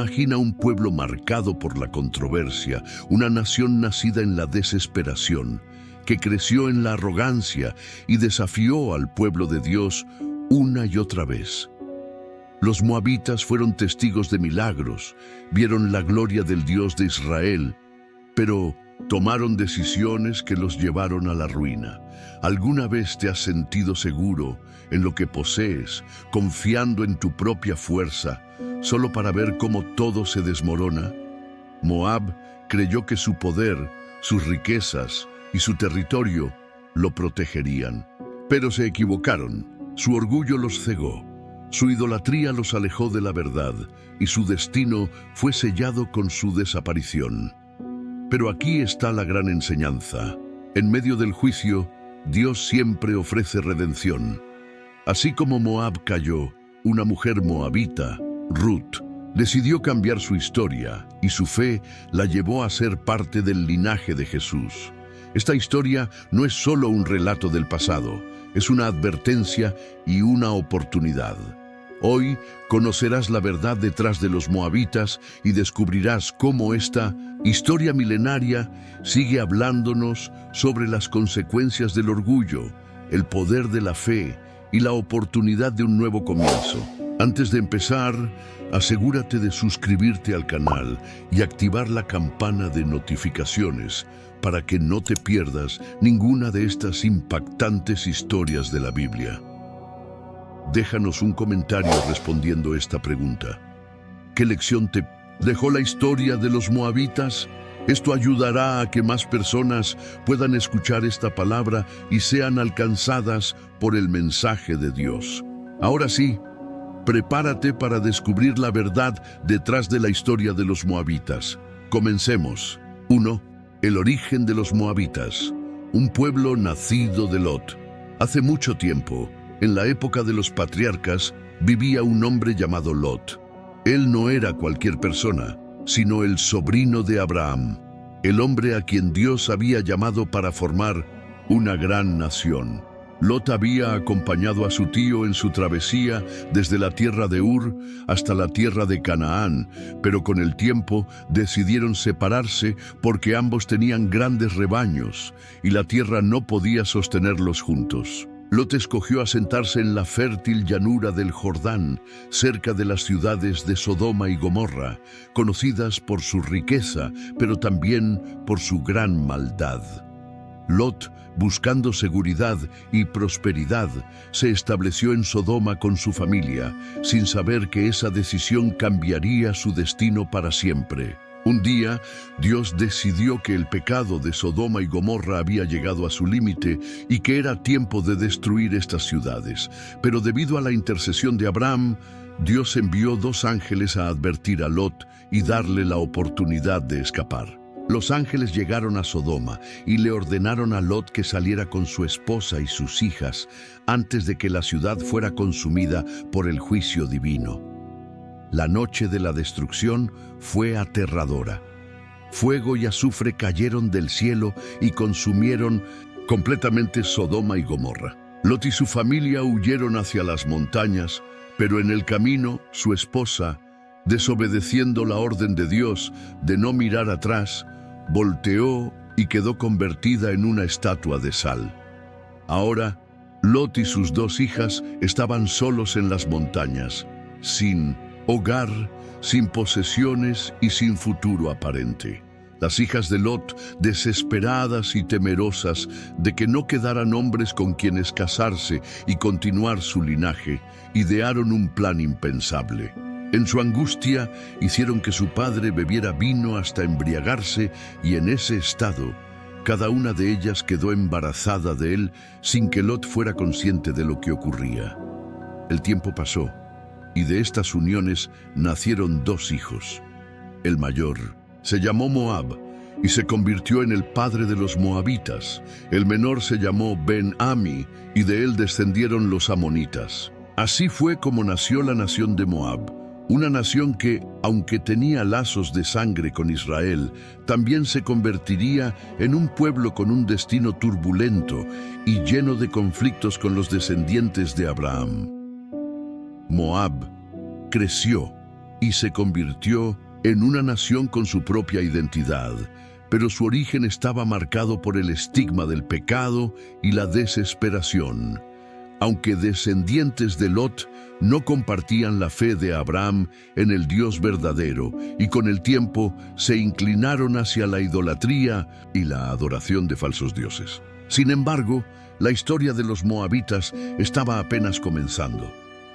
Imagina un pueblo marcado por la controversia, una nación nacida en la desesperación, que creció en la arrogancia y desafió al pueblo de Dios una y otra vez. Los moabitas fueron testigos de milagros, vieron la gloria del Dios de Israel, pero tomaron decisiones que los llevaron a la ruina. ¿Alguna vez te has sentido seguro en lo que posees, confiando en tu propia fuerza, solo para ver cómo todo se desmorona? Moab creyó que su poder, sus riquezas y su territorio lo protegerían, pero se equivocaron. Su orgullo los cegó, su idolatría los alejó de la verdad y su destino fue sellado con su desaparición. Pero aquí está la gran enseñanza. En medio del juicio, Dios siempre ofrece redención. Así como Moab cayó, una mujer moabita, Ruth, decidió cambiar su historia y su fe la llevó a ser parte del linaje de Jesús. Esta historia no es solo un relato del pasado, es una advertencia y una oportunidad. Hoy conocerás la verdad detrás de los moabitas y descubrirás cómo esta historia milenaria sigue hablándonos sobre las consecuencias del orgullo, el poder de la fe y la oportunidad de un nuevo comienzo. Antes de empezar, asegúrate de suscribirte al canal y activar la campana de notificaciones para que no te pierdas ninguna de estas impactantes historias de la Biblia. Déjanos un comentario respondiendo esta pregunta. ¿Qué lección te dejó la historia de los moabitas? Esto ayudará a que más personas puedan escuchar esta palabra y sean alcanzadas por el mensaje de Dios. Ahora sí, prepárate para descubrir la verdad detrás de la historia de los moabitas. Comencemos. 1. El origen de los moabitas. Un pueblo nacido de Lot. Hace mucho tiempo, en la época de los patriarcas, vivía un hombre llamado Lot. Él no era cualquier persona, sino el sobrino de Abraham, el hombre a quien Dios había llamado para formar una gran nación. Lot había acompañado a su tío en su travesía desde la tierra de Ur hasta la tierra de Canaán, pero con el tiempo decidieron separarse porque ambos tenían grandes rebaños y la tierra no podía sostenerlos juntos. Lot escogió asentarse en la fértil llanura del Jordán, cerca de las ciudades de Sodoma y Gomorra, conocidas por su riqueza, pero también por su gran maldad. Lot, buscando seguridad y prosperidad, se estableció en Sodoma con su familia, sin saber que esa decisión cambiaría su destino para siempre. Un día, Dios decidió que el pecado de Sodoma y Gomorra había llegado a su límite y que era tiempo de destruir estas ciudades. Pero debido a la intercesión de Abraham, Dios envió 2 ángeles a advertir a Lot y darle la oportunidad de escapar. Los ángeles llegaron a Sodoma y le ordenaron a Lot que saliera con su esposa y sus hijas antes de que la ciudad fuera consumida por el juicio divino. La noche de la destrucción fue aterradora. Fuego y azufre cayeron del cielo y consumieron completamente Sodoma y Gomorra. Lot y su familia huyeron hacia las montañas, pero en el camino su esposa, desobedeciendo la orden de Dios de no mirar atrás, volteó y quedó convertida en una estatua de sal. Ahora, Lot y sus 2 hijas estaban solos en las montañas, sin hogar, sin posesiones y sin futuro aparente. Las hijas de Lot, desesperadas y temerosas de que no quedaran hombres con quienes casarse y continuar su linaje, idearon un plan impensable. En su angustia, hicieron que su padre bebiera vino hasta embriagarse y en ese estado, cada una de ellas quedó embarazada de él sin que Lot fuera consciente de lo que ocurría. El tiempo pasó y de estas uniones nacieron 2 hijos. El mayor se llamó Moab y se convirtió en el padre de los moabitas. El menor se llamó Ben-Ami y de él descendieron los amonitas. Así fue como nació la nación de Moab, una nación que, aunque tenía lazos de sangre con Israel, también se convertiría en un pueblo con un destino turbulento y lleno de conflictos con los descendientes de Abraham. Moab creció y se convirtió en una nación con su propia identidad, pero su origen estaba marcado por el estigma del pecado y la desesperación. Aunque descendientes de Lot no compartían la fe de Abraham en el Dios verdadero y con el tiempo se inclinaron hacia la idolatría y la adoración de falsos dioses. Sin embargo, la historia de los moabitas estaba apenas comenzando.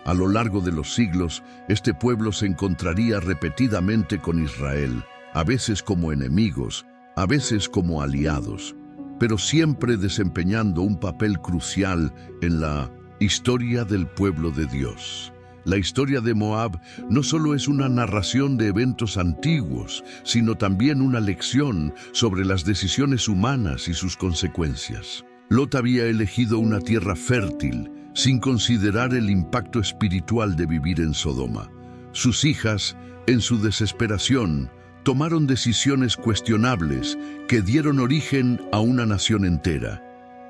A lo largo de los siglos, este pueblo se encontraría repetidamente con Israel, a veces como enemigos, a veces como aliados, pero siempre desempeñando un papel crucial en la historia del pueblo de Dios. La historia de Moab no solo es una narración de eventos antiguos, sino también una lección sobre las decisiones humanas y sus consecuencias. Lot había elegido una tierra fértil, sin considerar el impacto espiritual de vivir en Sodoma. Sus hijas, en su desesperación, tomaron decisiones cuestionables que dieron origen a una nación entera.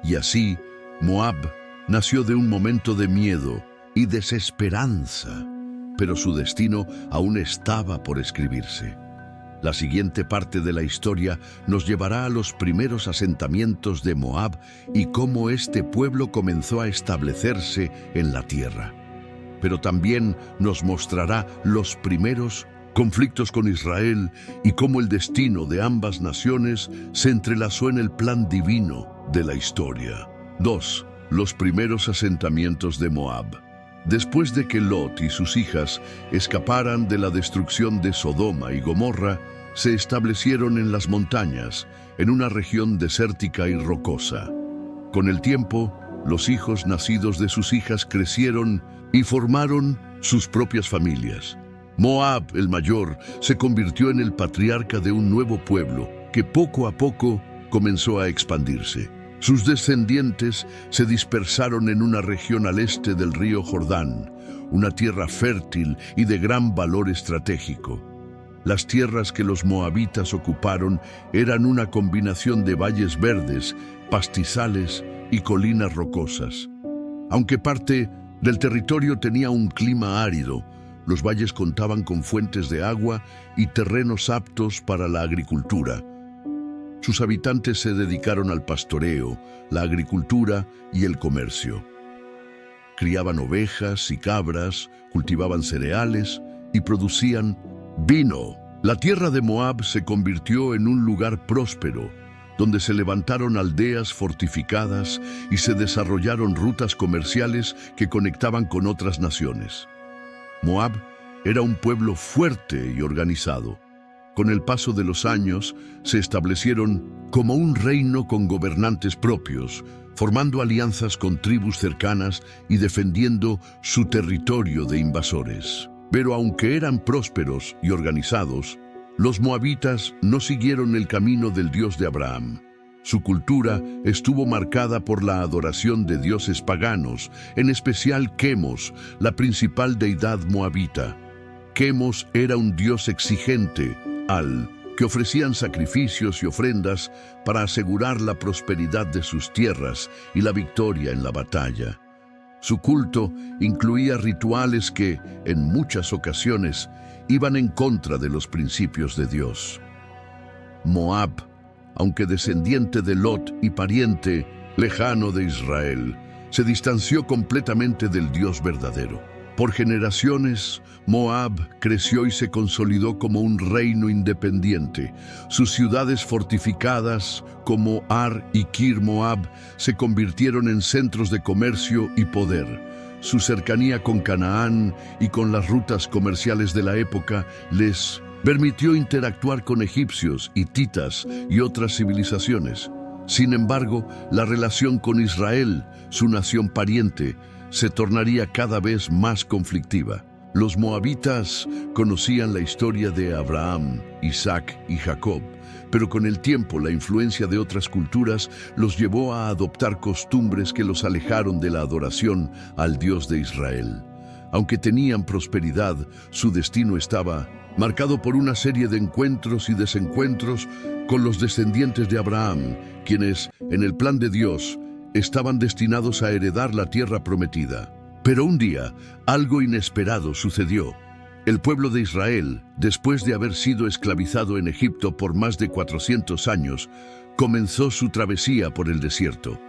Y así, Moab nació de un momento de miedo y desesperanza, pero su destino aún estaba por escribirse. La siguiente parte de la historia nos llevará a los primeros asentamientos de Moab y cómo este pueblo comenzó a establecerse en la tierra. Pero también nos mostrará los primeros conflictos con Israel y cómo el destino de ambas naciones se entrelazó en el plan divino de la historia. 2. Los primeros asentamientos de Moab. Después de que Lot y sus hijas escaparan de la destrucción de Sodoma y Gomorra, se establecieron en las montañas, en una región desértica y rocosa. Con el tiempo, los hijos nacidos de sus hijas crecieron y formaron sus propias familias. Moab, el mayor, se convirtió en el patriarca de un nuevo pueblo que poco a poco comenzó a expandirse. Sus descendientes se dispersaron en una región al este del río Jordán, una tierra fértil y de gran valor estratégico. Las tierras que los moabitas ocuparon eran una combinación de valles verdes, pastizales y colinas rocosas. Aunque parte del territorio tenía un clima árido, los valles contaban con fuentes de agua y terrenos aptos para la agricultura. Sus habitantes se dedicaron al pastoreo, la agricultura y el comercio. Criaban ovejas y cabras, cultivaban cereales y producían vino. La tierra de Moab se convirtió en un lugar próspero, donde se levantaron aldeas fortificadas y se desarrollaron rutas comerciales que conectaban con otras naciones. Moab era un pueblo fuerte y organizado. Con el paso de los años, se establecieron como un reino con gobernantes propios, formando alianzas con tribus cercanas y defendiendo su territorio de invasores. Pero aunque eran prósperos y organizados, los moabitas no siguieron el camino del Dios de Abraham. Su cultura estuvo marcada por la adoración de dioses paganos, en especial Quemos, la principal deidad moabita. Quemos era un dios exigente, que ofrecían sacrificios y ofrendas para asegurar la prosperidad de sus tierras y la victoria en la batalla. Su culto incluía rituales que, en muchas ocasiones, iban en contra de los principios de Dios. Moab, aunque descendiente de Lot y pariente lejano de Israel, se distanció completamente del Dios verdadero. Por generaciones, Moab creció y se consolidó como un reino independiente. Sus ciudades fortificadas, como Ar y Kir Moab, se convirtieron en centros de comercio y poder. Su cercanía con Canaán y con las rutas comerciales de la época les permitió interactuar con egipcios, hititas y otras civilizaciones. Sin embargo, la relación con Israel, su nación pariente, se tornaría cada vez más conflictiva. Los moabitas conocían la historia de Abraham, Isaac y Jacob, pero con el tiempo la influencia de otras culturas los llevó a adoptar costumbres que los alejaron de la adoración al Dios de Israel. Aunque tenían prosperidad, su destino estaba marcado por una serie de encuentros y desencuentros con los descendientes de Abraham, quienes, en el plan de Dios, estaban destinados a heredar la tierra prometida. Pero un día, algo inesperado sucedió. El pueblo de Israel, después de haber sido esclavizado en Egipto por más de 400 años, comenzó su travesía por el desierto.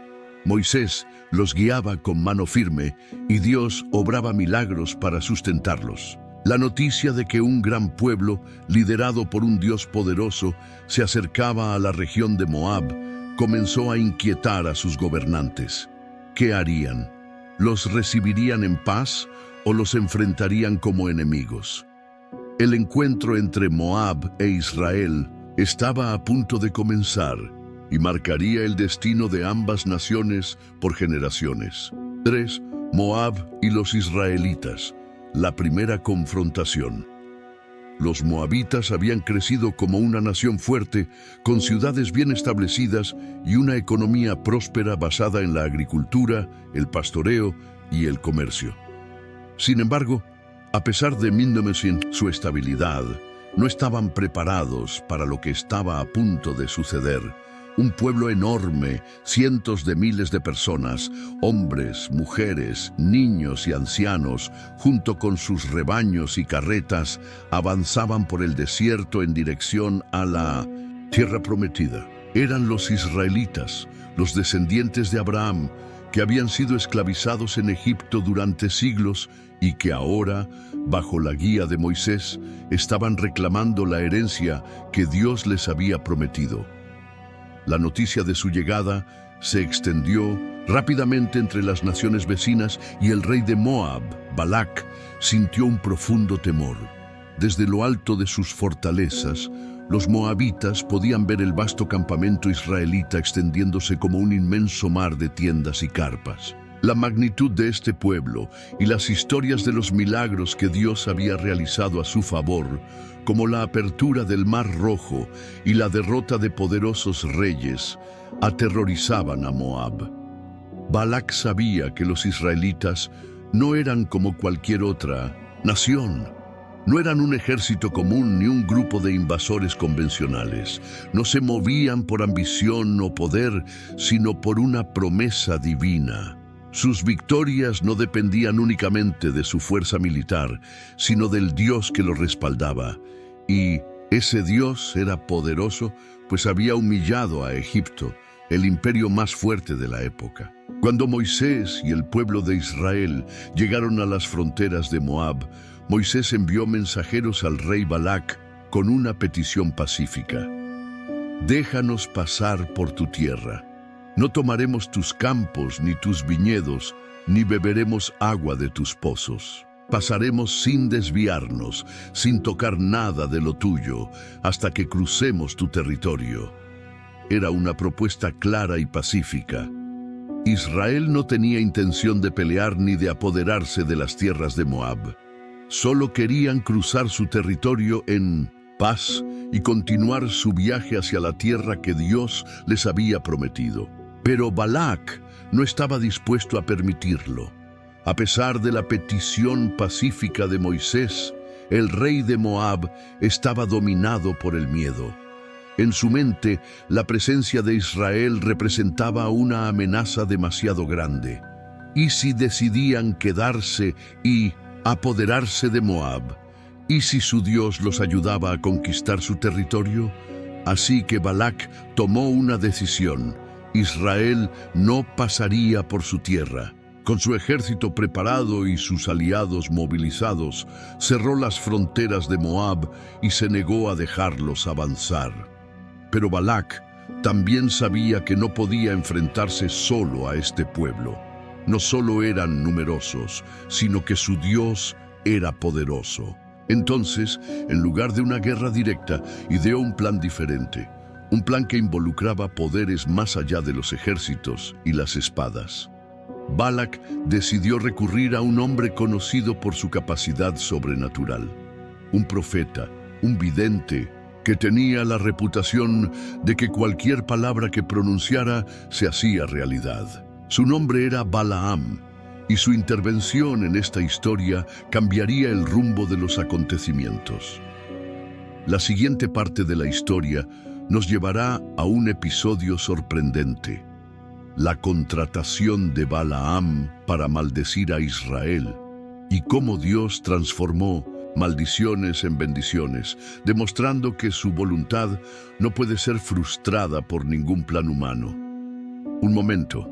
Moisés los guiaba con mano firme y Dios obraba milagros para sustentarlos. La noticia de que un gran pueblo, liderado por un Dios poderoso, se acercaba a la región de Moab, comenzó a inquietar a sus gobernantes. ¿Qué harían? ¿Los recibirían en paz o los enfrentarían como enemigos? El encuentro entre Moab e Israel estaba a punto de comenzar y marcaría el destino de ambas naciones por generaciones. 3. Moab y los israelitas. La primera confrontación. Los moabitas habían crecido como una nación fuerte, con ciudades bien establecidas y una economía próspera basada en la agricultura, el pastoreo y el comercio. Sin embargo, a pesar de su estabilidad, no estaban preparados para lo que estaba a punto de suceder. Un pueblo enorme, cientos de miles de personas, hombres, mujeres, niños y ancianos, junto con sus rebaños y carretas, avanzaban por el desierto en dirección a la tierra prometida. Eran los israelitas, los descendientes de Abraham, que habían sido esclavizados en Egipto durante siglos y que ahora, bajo la guía de Moisés, estaban reclamando la herencia que Dios les había prometido. La noticia de su llegada se extendió rápidamente entre las naciones vecinas y el rey de Moab, Balac, sintió un profundo temor. Desde lo alto de sus fortalezas, los moabitas podían ver el vasto campamento israelita extendiéndose como un inmenso mar de tiendas y carpas. La magnitud de este pueblo y las historias de los milagros que Dios había realizado a su favor, como la apertura del Mar Rojo y la derrota de poderosos reyes, aterrorizaban a Moab. Balac sabía que los israelitas no eran como cualquier otra nación. No eran un ejército común ni un grupo de invasores convencionales. No se movían por ambición o poder, sino por una promesa divina. Sus victorias no dependían únicamente de su fuerza militar, sino del Dios que los respaldaba. Y ese Dios era poderoso, pues había humillado a Egipto, el imperio más fuerte de la época. Cuando Moisés y el pueblo de Israel llegaron a las fronteras de Moab, Moisés envió mensajeros al rey Balac con una petición pacífica. «Déjanos pasar por tu tierra. No tomaremos tus campos ni tus viñedos, ni beberemos agua de tus pozos. Pasaremos sin desviarnos, sin tocar nada de lo tuyo, hasta que crucemos tu territorio». Era una propuesta clara y pacífica. Israel no tenía intención de pelear ni de apoderarse de las tierras de Moab. Solo querían cruzar su territorio en paz y continuar su viaje hacia la tierra que Dios les había prometido. Pero Balac no estaba dispuesto a permitirlo. A pesar de la petición pacífica de Moisés, el rey de Moab estaba dominado por el miedo. En su mente, la presencia de Israel representaba una amenaza demasiado grande. ¿Y si decidían quedarse y apoderarse de Moab? ¿Y si su Dios los ayudaba a conquistar su territorio? Así que Balac tomó una decisión. Israel no pasaría por su tierra. Con su ejército preparado y sus aliados movilizados, cerró las fronteras de Moab y se negó a dejarlos avanzar. Pero Balac también sabía que no podía enfrentarse solo a este pueblo. No solo eran numerosos, sino que su Dios era poderoso. Entonces, en lugar de una guerra directa, ideó un plan diferente. Un plan que involucraba poderes más allá de los ejércitos y las espadas. Balac decidió recurrir a un hombre conocido por su capacidad sobrenatural. Un profeta, un vidente, que tenía la reputación de que cualquier palabra que pronunciara se hacía realidad. Su nombre era Balaam, y su intervención en esta historia cambiaría el rumbo de los acontecimientos. La siguiente parte de la historia nos llevará a un episodio sorprendente: la contratación de Balaam para maldecir a Israel y cómo Dios transformó maldiciones en bendiciones, demostrando que su voluntad no puede ser frustrada por ningún plan humano. Un momento.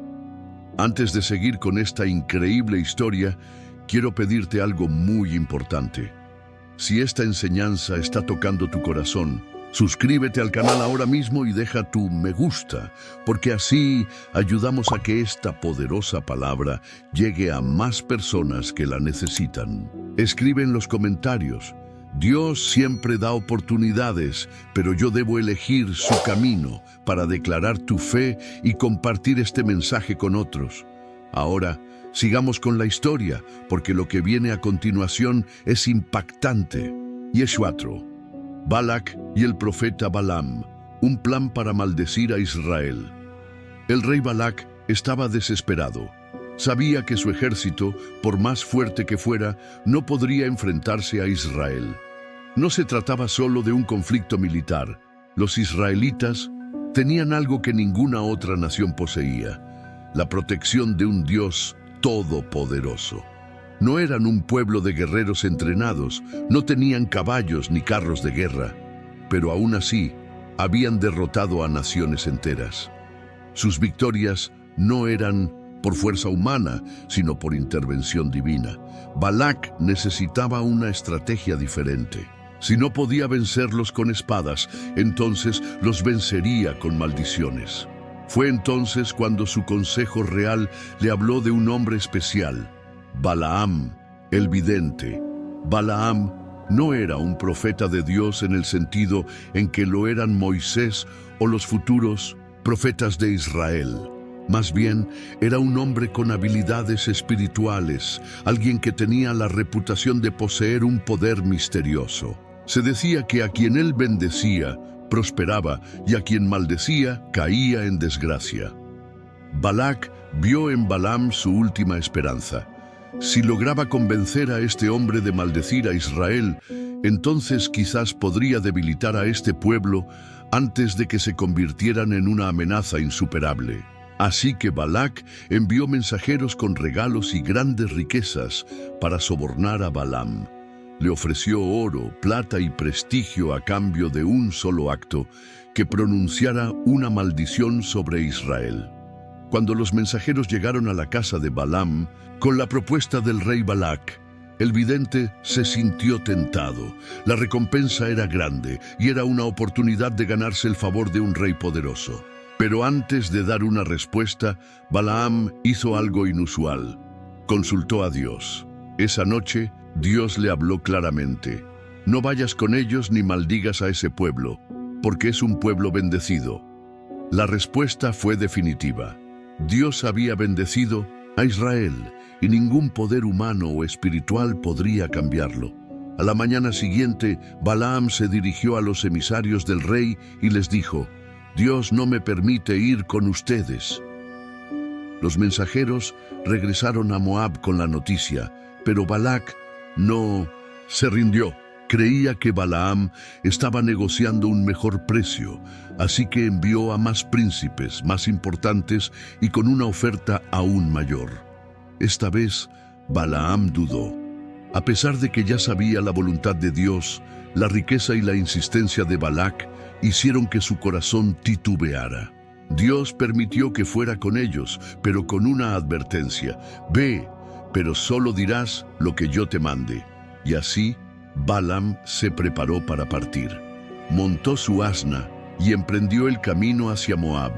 Antes de seguir con esta increíble historia, quiero pedirte algo muy importante. Si esta enseñanza está tocando tu corazón, suscríbete al canal ahora mismo y deja tu me gusta, porque así ayudamos a que esta poderosa palabra llegue a más personas que la necesitan. Escribe en los comentarios: Dios siempre da oportunidades, pero yo debo elegir su camino para declarar tu fe y compartir este mensaje con otros. Ahora, sigamos con la historia, porque lo que viene a continuación es impactante. Yeshuatro, Balac y el profeta Balaam, un plan para maldecir a Israel. El rey Balac estaba desesperado. Sabía que su ejército, por más fuerte que fuera, no podría enfrentarse a Israel. No se trataba solo de un conflicto militar. Los israelitas tenían algo que ninguna otra nación poseía: la protección de un Dios todopoderoso. No eran un pueblo de guerreros entrenados, no tenían caballos ni carros de guerra, pero aún así habían derrotado a naciones enteras. Sus victorias no eran por fuerza humana, sino por intervención divina. Balac necesitaba una estrategia diferente. Si no podía vencerlos con espadas, entonces los vencería con maldiciones. Fue entonces cuando su consejo real le habló de un hombre especial: Balaam, el vidente. Balaam no era un profeta de Dios en el sentido en que lo eran Moisés o los futuros profetas de Israel. Más bien, era un hombre con habilidades espirituales, alguien que tenía la reputación de poseer un poder misterioso. Se decía que a quien él bendecía, prosperaba, y a quien maldecía, caía en desgracia. Balac vio en Balaam su última esperanza. Si lograba convencer a este hombre de maldecir a Israel, entonces quizás podría debilitar a este pueblo antes de que se convirtieran en una amenaza insuperable. Así que Balac envió mensajeros con regalos y grandes riquezas para sobornar a Balaam. Le ofreció oro, plata y prestigio a cambio de un solo acto: que pronunciara una maldición sobre Israel. Cuando los mensajeros llegaron a la casa de Balaam con la propuesta del rey Balac, el vidente se sintió tentado. La recompensa era grande y era una oportunidad de ganarse el favor de un rey poderoso. Pero antes de dar una respuesta, Balaam hizo algo inusual. Consultó a Dios. Esa noche, Dios le habló claramente: no vayas con ellos ni maldigas a ese pueblo, porque es un pueblo bendecido. La respuesta fue definitiva. Dios había bendecido a Israel y ningún poder humano o espiritual podría cambiarlo. A la mañana siguiente, Balaam se dirigió a los emisarios del rey y les dijo: Dios no me permite ir con ustedes. Los mensajeros regresaron a Moab con la noticia, pero Balac no se rindió. Creía que Balaam estaba negociando un mejor precio, así que envió a más príncipes, más importantes y con una oferta aún mayor. Esta vez, Balaam dudó. A pesar de que ya sabía la voluntad de Dios, la riqueza y la insistencia de Balac hicieron que su corazón titubeara. Dios permitió que fuera con ellos, pero con una advertencia: ve, pero solo dirás lo que yo te mande. Y así, Balaam se preparó para partir. Montó su asna y emprendió el camino hacia Moab.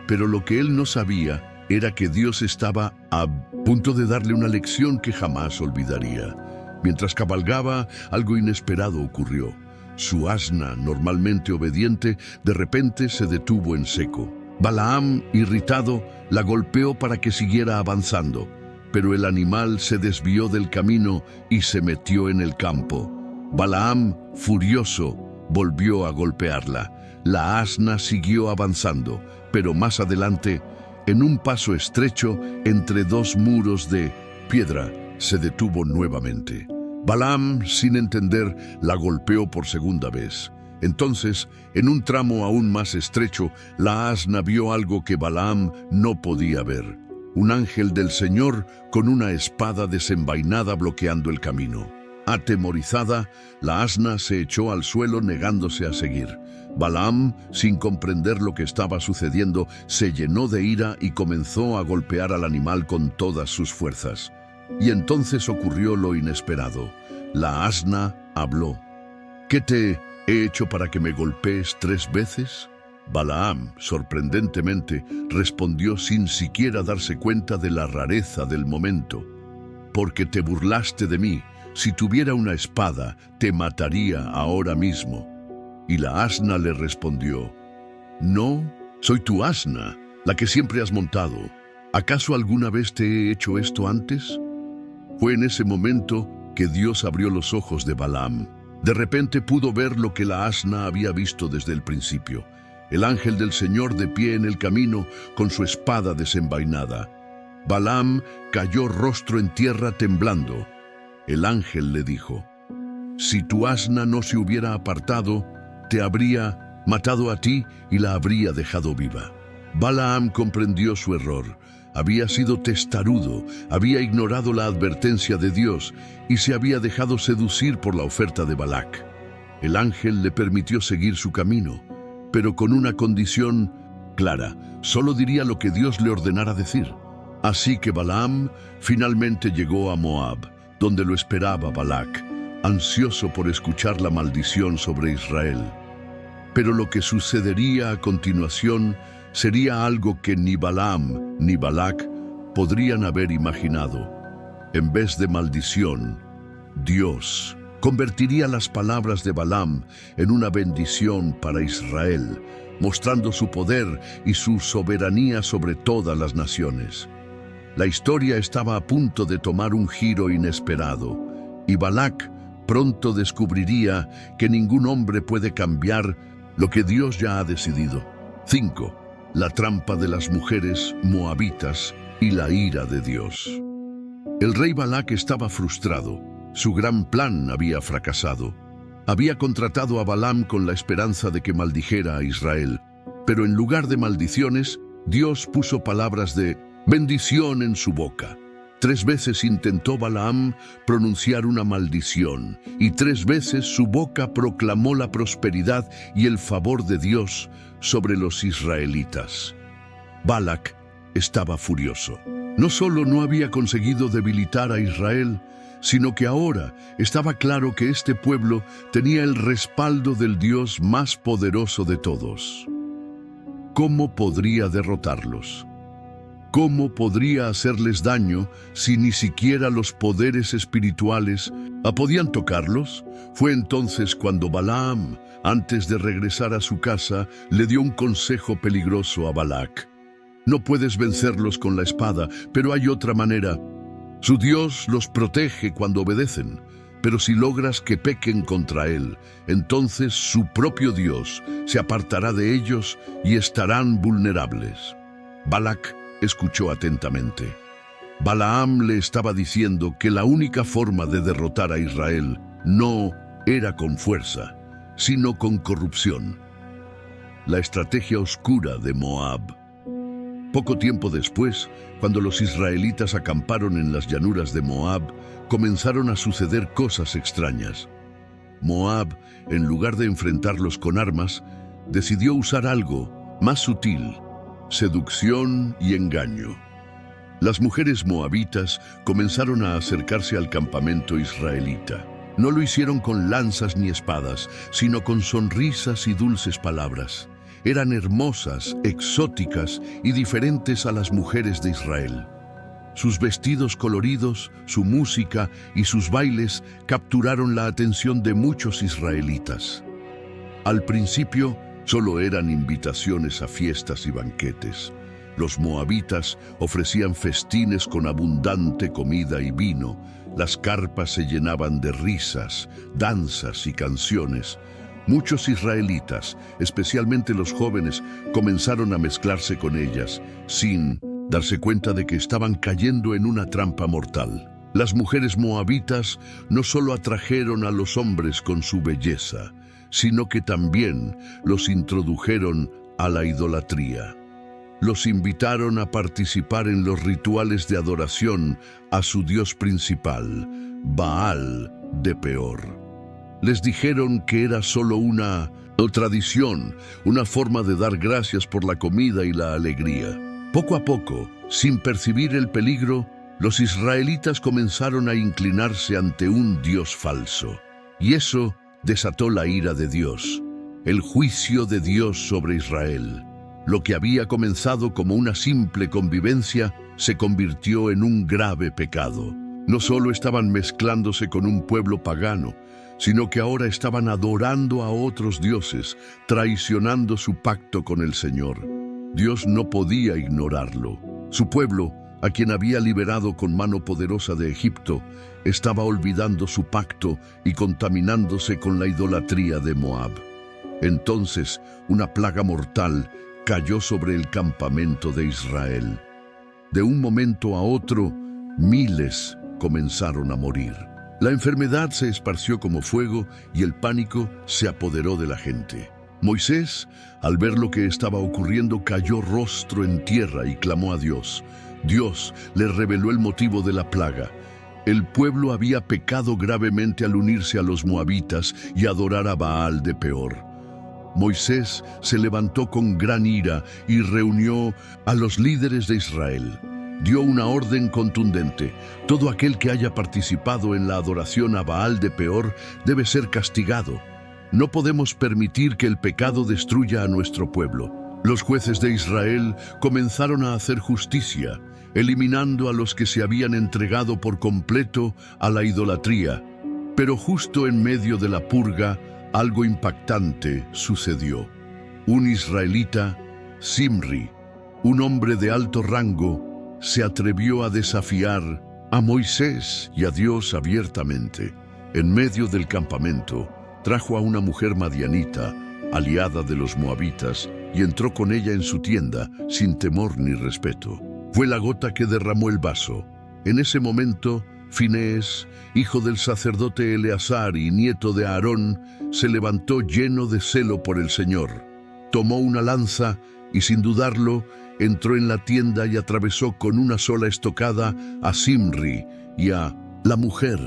Pero lo que él no sabía era que Dios estaba a punto de darle una lección que jamás olvidaría. Mientras cabalgaba, algo inesperado ocurrió. Su asna, normalmente obediente, de repente se detuvo en seco. Balaam, irritado, la golpeó para que siguiera avanzando, pero el animal se desvió del camino y se metió en el campo. Balaam, furioso, volvió a golpearla. La asna siguió avanzando, pero más adelante, en un paso estrecho entre dos muros de piedra, se detuvo nuevamente. Balaam, sin entender, la golpeó por segunda vez. Entonces, en un tramo aún más estrecho, la asna vio algo que Balaam no podía ver: un ángel del Señor con una espada desenvainada bloqueando el camino. Atemorizada, la asna se echó al suelo negándose a seguir. Balaam, sin comprender lo que estaba sucediendo, se llenó de ira y comenzó a golpear al animal con todas sus fuerzas. Y entonces ocurrió lo inesperado. La asna habló. ¿Qué te he hecho para que me golpees 3 veces? Balaam, sorprendentemente, respondió sin siquiera darse cuenta de la rareza del momento. Porque te burlaste de mí. Si tuviera una espada, te mataría ahora mismo. Y la asna le respondió, no, soy tu asna, la que siempre has montado. ¿Acaso alguna vez te he hecho esto antes? Fue en ese momento que Dios abrió los ojos de Balaam. De repente pudo ver lo que la asna había visto desde el principio. El ángel del Señor de pie en el camino con su espada desenvainada. Balaam cayó rostro en tierra temblando. El ángel le dijo, si tu asna no se hubiera apartado, te habría matado a ti y la habría dejado viva. Balaam comprendió su error. Había sido testarudo, había ignorado la advertencia de Dios y se había dejado seducir por la oferta de Balac. El ángel le permitió seguir su camino, pero con una condición clara: solo diría lo que Dios le ordenara decir. Así que Balaam finalmente llegó a Moab, donde lo esperaba Balac, ansioso por escuchar la maldición sobre Israel. Pero lo que sucedería a continuación sería algo que ni Balaam ni Balac podrían haber imaginado. En vez de maldición, Dios convertiría las palabras de Balaam en una bendición para Israel, mostrando su poder y su soberanía sobre todas las naciones. La historia estaba a punto de tomar un giro inesperado, y Balac pronto descubriría que ningún hombre puede cambiar lo que Dios ya ha decidido. 5. La trampa de las mujeres moabitas y la ira de Dios. El rey Balac estaba frustrado. Su gran plan había fracasado. Había contratado a Balaam con la esperanza de que maldijera a Israel, pero en lugar de maldiciones, Dios puso palabras de bendición en su boca. 3 veces intentó Balaam pronunciar una maldición, y 3 veces su boca proclamó la prosperidad y el favor de Dios sobre los israelitas. Balac estaba furioso. No solo no había conseguido debilitar a Israel, sino que ahora estaba claro que este pueblo tenía el respaldo del Dios más poderoso de todos. ¿Cómo podría derrotarlos? ¿Cómo podría hacerles daño si ni siquiera los poderes espirituales podían tocarlos? Fue entonces cuando Balaam, antes de regresar a su casa, le dio un consejo peligroso a Balac. No puedes vencerlos con la espada, pero hay otra manera. Su Dios los protege cuando obedecen, pero si logras que pequen contra él, entonces su propio Dios se apartará de ellos y estarán vulnerables. Balac escuchó atentamente. Balaam le estaba diciendo que la única forma de derrotar a Israel no era con fuerza, sino con corrupción. La estrategia oscura de Moab. Poco tiempo después, cuando los israelitas acamparon en las llanuras de Moab, comenzaron a suceder cosas extrañas. Moab, en lugar de enfrentarlos con armas, decidió usar algo más sutil: seducción y engaño. Las mujeres moabitas comenzaron a acercarse al campamento israelita. No lo hicieron con lanzas ni espadas, sino con sonrisas y dulces palabras. Eran hermosas, exóticas y diferentes a las mujeres de Israel. Sus vestidos coloridos, su música y sus bailes capturaron la atención de muchos israelitas. Al principio, solo eran invitaciones a fiestas y banquetes. Los moabitas ofrecían festines con abundante comida y vino. Las carpas se llenaban de risas, danzas y canciones. Muchos israelitas, especialmente los jóvenes, comenzaron a mezclarse con ellas, sin darse cuenta de que estaban cayendo en una trampa mortal. Las mujeres moabitas no solo atrajeron a los hombres con su belleza, sino que también los introdujeron a la idolatría. Los invitaron a participar en los rituales de adoración a su dios principal, Baal, de Peor. Les dijeron que era solo una tradición, una forma de dar gracias por la comida y la alegría. Poco a poco, sin percibir el peligro, los israelitas comenzaron a inclinarse ante un Dios falso. Y eso desató la ira de Dios, el juicio de Dios sobre Israel. Lo que había comenzado como una simple convivencia se convirtió en un grave pecado. No solo estaban mezclándose con un pueblo pagano, sino que ahora estaban adorando a otros dioses, traicionando su pacto con el Señor. Dios no podía ignorarlo. Su pueblo, a quien había liberado con mano poderosa de Egipto, estaba olvidando su pacto y contaminándose con la idolatría de Moab. Entonces, una plaga mortal cayó sobre el campamento de Israel. De un momento a otro, miles comenzaron a morir. La enfermedad se esparció como fuego y el pánico se apoderó de la gente. Moisés, al ver lo que estaba ocurriendo, cayó rostro en tierra y clamó a Dios. Dios le reveló el motivo de la plaga. El pueblo había pecado gravemente al unirse a los moabitas y adorar a Baal de Peor. Moisés se levantó con gran ira y reunió a los líderes de Israel. Dio una orden contundente: todo aquel que haya participado en la adoración a Baal de Peor debe ser castigado. No podemos permitir que el pecado destruya a nuestro pueblo. Los jueces de Israel comenzaron a hacer justicia, eliminando a los que se habían entregado por completo a la idolatría. Pero justo en medio de la purga, algo impactante sucedió. Un israelita, Zimri, un hombre de alto rango, se atrevió a desafiar a Moisés y a Dios abiertamente. En medio del campamento, trajo a una mujer madianita, aliada de los moabitas, y entró con ella en su tienda, sin temor ni respeto. Fue la gota que derramó el vaso. En ese momento, Finehés, hijo del sacerdote Eleazar y nieto de Aarón, se levantó lleno de celo por el Señor. Tomó una lanza y, sin dudarlo, entró en la tienda y atravesó con una sola estocada a Zimri y a la mujer,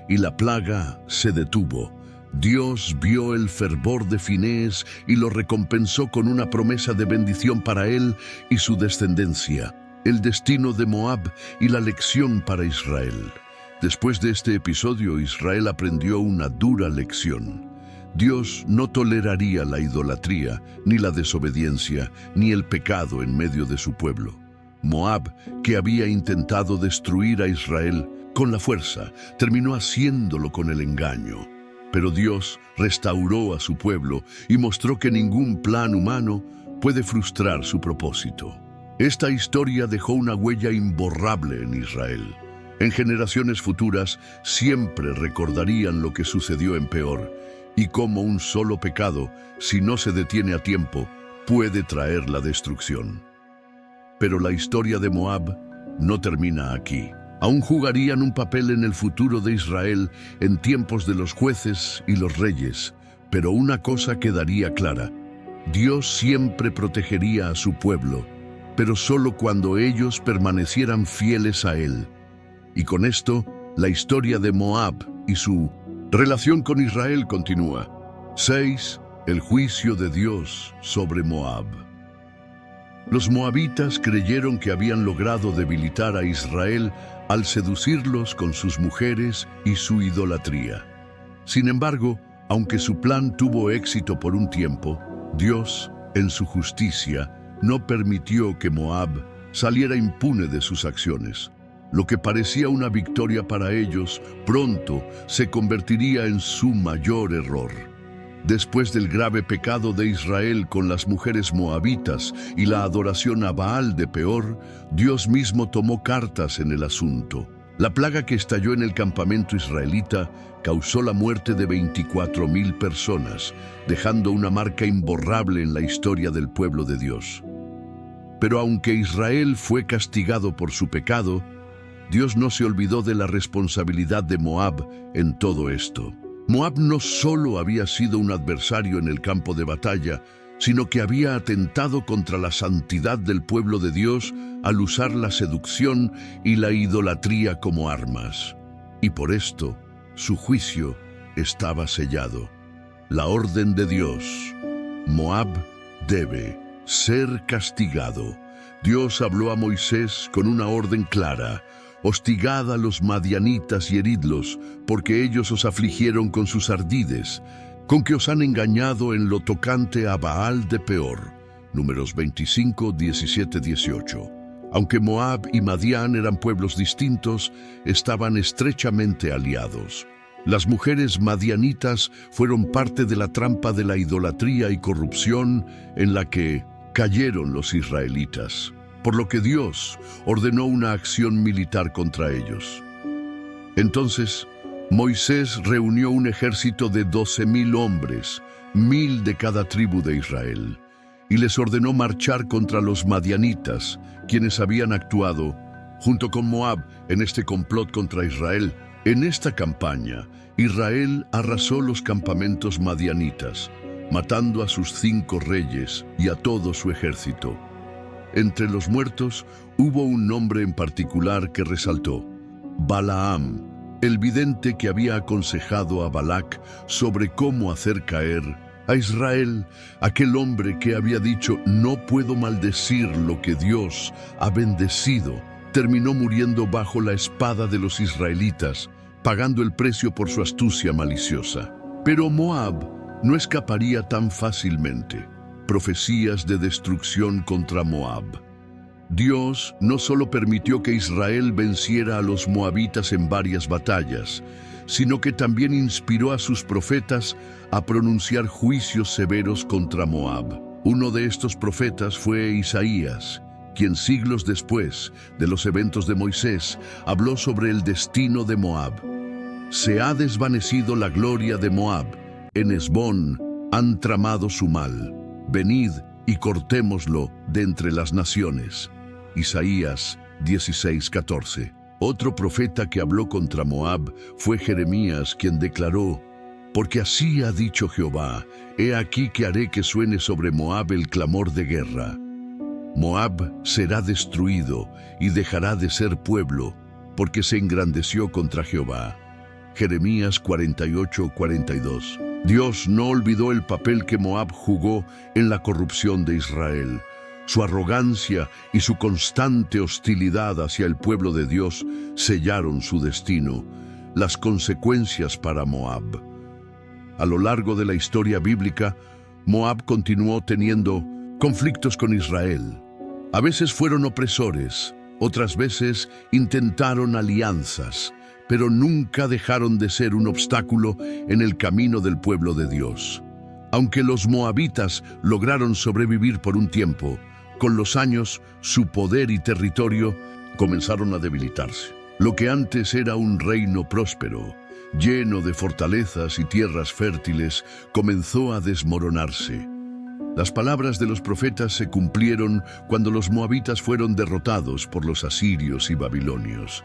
y la plaga se detuvo. Dios vio el fervor de Finehés y lo recompensó con una promesa de bendición para él y su descendencia, el destino de Moab y la lección para Israel. Después de este episodio, Israel aprendió una dura lección. Dios no toleraría la idolatría, ni la desobediencia, ni el pecado en medio de su pueblo. Moab, que había intentado destruir a Israel con la fuerza, terminó haciéndolo con el engaño. Pero Dios restauró a su pueblo y mostró que ningún plan humano puede frustrar su propósito. Esta historia dejó una huella imborrable en Israel. En generaciones futuras siempre recordarían lo que sucedió en Peor y cómo un solo pecado, si no se detiene a tiempo, puede traer la destrucción. Pero la historia de Moab no termina aquí. Aún jugarían un papel en el futuro de Israel en tiempos de los jueces y los reyes, pero una cosa quedaría clara: Dios siempre protegería a su pueblo, pero solo cuando ellos permanecieran fieles a Él. Y con esto, la historia de Moab y su relación con Israel continúa. 6. El juicio de Dios sobre Moab. Los moabitas creyeron que habían logrado debilitar a Israel al seducirlos con sus mujeres y su idolatría. Sin embargo, aunque su plan tuvo éxito por un tiempo, Dios, en su justicia, no permitió que Moab saliera impune de sus acciones. Lo que parecía una victoria para ellos, pronto se convertiría en su mayor error. Después del grave pecado de Israel con las mujeres moabitas y la adoración a Baal de Peor, Dios mismo tomó cartas en el asunto. La plaga que estalló en el campamento israelita causó la muerte de 24,000 personas, dejando una marca imborrable en la historia del pueblo de Dios. Pero aunque Israel fue castigado por su pecado, Dios no se olvidó de la responsabilidad de Moab en todo esto. Moab no solo había sido un adversario en el campo de batalla, sino que había atentado contra la santidad del pueblo de Dios al usar la seducción y la idolatría como armas. Y por esto, Su juicio estaba sellado. La orden de Dios. Moab debe ser castigado. Dios habló a Moisés con una orden clara: hostigad a los madianitas y heridlos, porque ellos os afligieron con sus ardides, con que os han engañado en lo tocante a Baal de Peor. Números 25, 17, 18. Aunque Moab y Madián eran pueblos distintos, estaban estrechamente aliados. Las mujeres madianitas fueron parte de la trampa de la idolatría y corrupción en la que cayeron los israelitas, por lo que Dios ordenó una acción militar contra ellos. Entonces, Moisés reunió un ejército de 12,000 hombres, 1,000 de cada tribu de Israel, y les ordenó marchar contra los madianitas, quienes habían actuado, junto con Moab, en este complot contra Israel. En esta campaña, Israel arrasó los campamentos madianitas, matando a sus 5 reyes y a todo su ejército. Entre los muertos hubo un nombre en particular que resaltó: Balaam, el vidente que había aconsejado a Balac sobre cómo hacer caer a Israel, aquel hombre que había dicho: no puedo maldecir lo que Dios ha bendecido, terminó muriendo bajo la espada de los israelitas, pagando el precio por su astucia maliciosa. Pero Moab no escaparía tan fácilmente. Profecías de destrucción contra Moab. Dios no solo permitió que Israel venciera a los moabitas en varias batallas, sino que también inspiró a sus profetas a pronunciar juicios severos contra Moab. Uno de estos profetas fue Isaías, quien siglos después de los eventos de Moisés habló sobre el destino de Moab. Se ha desvanecido la gloria de Moab. En Hesbón han tramado su mal. Venid y cortémoslo de entre las naciones. Isaías 16:14. Otro profeta que habló contra Moab fue Jeremías, quien declaró: porque así ha dicho Jehová, he aquí que haré que suene sobre Moab el clamor de guerra. Moab será destruido y dejará de ser pueblo, porque se engrandeció contra Jehová. Jeremías 48:42. Dios no olvidó el papel que Moab jugó en la corrupción de Israel. Su arrogancia y su constante hostilidad hacia el pueblo de Dios sellaron su destino. Las consecuencias para Moab. A lo largo de la historia bíblica, Moab continuó teniendo conflictos con Israel. A veces fueron opresores, otras veces intentaron alianzas, pero nunca dejaron de ser un obstáculo en el camino del pueblo de Dios. Aunque los moabitas lograron sobrevivir por un tiempo, con los años su poder y territorio comenzaron a debilitarse. Lo que antes era un reino próspero, lleno de fortalezas y tierras fértiles, comenzó a desmoronarse. Las palabras de los profetas se cumplieron cuando los moabitas fueron derrotados por los asirios y babilonios,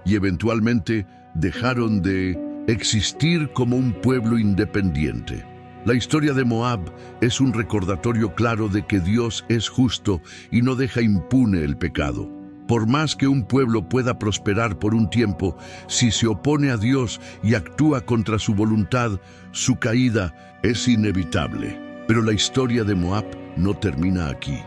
y eventualmente dejaron de existir como un pueblo independiente. La historia de Moab es un recordatorio claro de que Dios es justo y no deja impune el pecado. Por más que un pueblo pueda prosperar por un tiempo, si se opone a Dios y actúa contra su voluntad, su caída es inevitable. Pero la historia de Moab no termina aquí.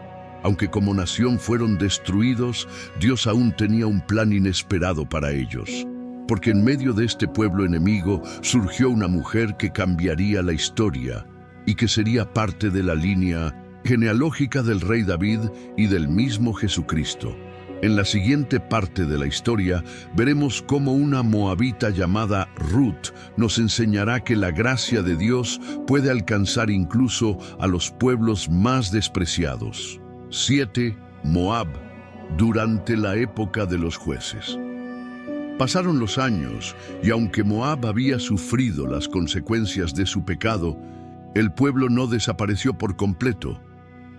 Aunque como nación fueron destruidos, Dios aún tenía un plan inesperado para ellos. Porque en medio de este pueblo enemigo surgió una mujer que cambiaría la historia y que sería parte de la línea genealógica del rey David y del mismo Jesucristo. En la siguiente parte de la historia veremos cómo una moabita llamada Ruth nos enseñará que la gracia de Dios puede alcanzar incluso a los pueblos más despreciados. 7. Moab, durante la época de los jueces. Pasaron los años, y aunque Moab había sufrido las consecuencias de su pecado, el pueblo no desapareció por completo.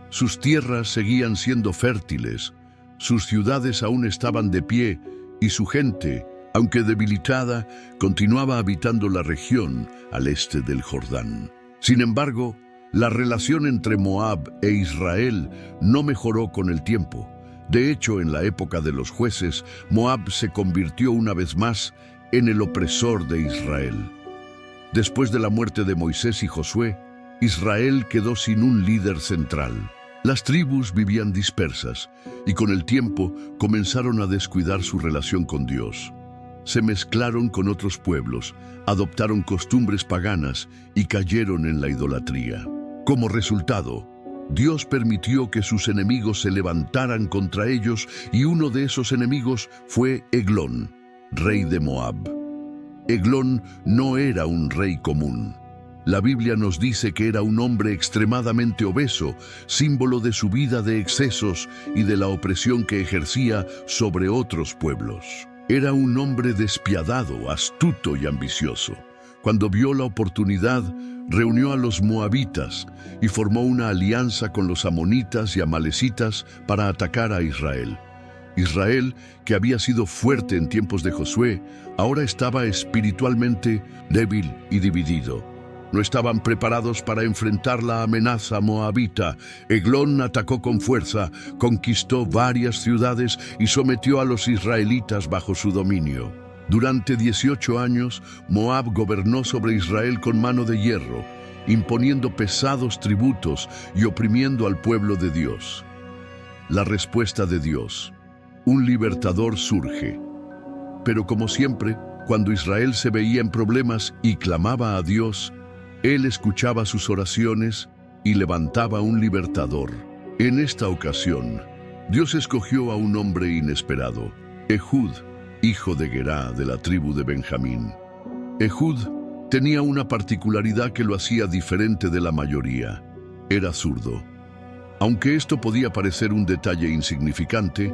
Sus tierras seguían siendo fértiles, sus ciudades aún estaban de pie, y su gente, aunque debilitada, continuaba habitando la región al este del Jordán. Sin embargo, la relación entre Moab e Israel no mejoró con el tiempo. De hecho, en la época de los jueces, Moab se convirtió una vez más en el opresor de Israel. Después de la muerte de Moisés y Josué, Israel quedó sin un líder central. Las tribus vivían dispersas y con el tiempo comenzaron a descuidar su relación con Dios. Se mezclaron con otros pueblos, adoptaron costumbres paganas y cayeron en la idolatría. Como resultado, Dios permitió que sus enemigos se levantaran contra ellos y uno de esos enemigos fue Eglón, rey de Moab. Eglón no era un rey común. La Biblia nos dice que era un hombre extremadamente obeso, símbolo de su vida de excesos y de la opresión que ejercía sobre otros pueblos. Era un hombre despiadado, astuto y ambicioso. Cuando vio la oportunidad, reunió a los moabitas y formó una alianza con los amonitas y amalecitas para atacar a Israel. Israel, que había sido fuerte en tiempos de Josué, ahora estaba espiritualmente débil y dividido. No estaban preparados para enfrentar la amenaza moabita. Eglón atacó con fuerza, conquistó varias ciudades y sometió a los israelitas bajo su dominio. Durante 18 años, Moab gobernó sobre Israel con mano de hierro, imponiendo pesados tributos y oprimiendo al pueblo de Dios. La respuesta de Dios. Un libertador surge. Pero como siempre, cuando Israel se veía en problemas y clamaba a Dios, Él escuchaba sus oraciones y levantaba un libertador. En esta ocasión, Dios escogió a un hombre inesperado, Ehud, hijo de Gerá, de la tribu de Benjamín. Ehud tenía una particularidad que lo hacía diferente de la mayoría. Era zurdo. Aunque esto podía parecer un detalle insignificante,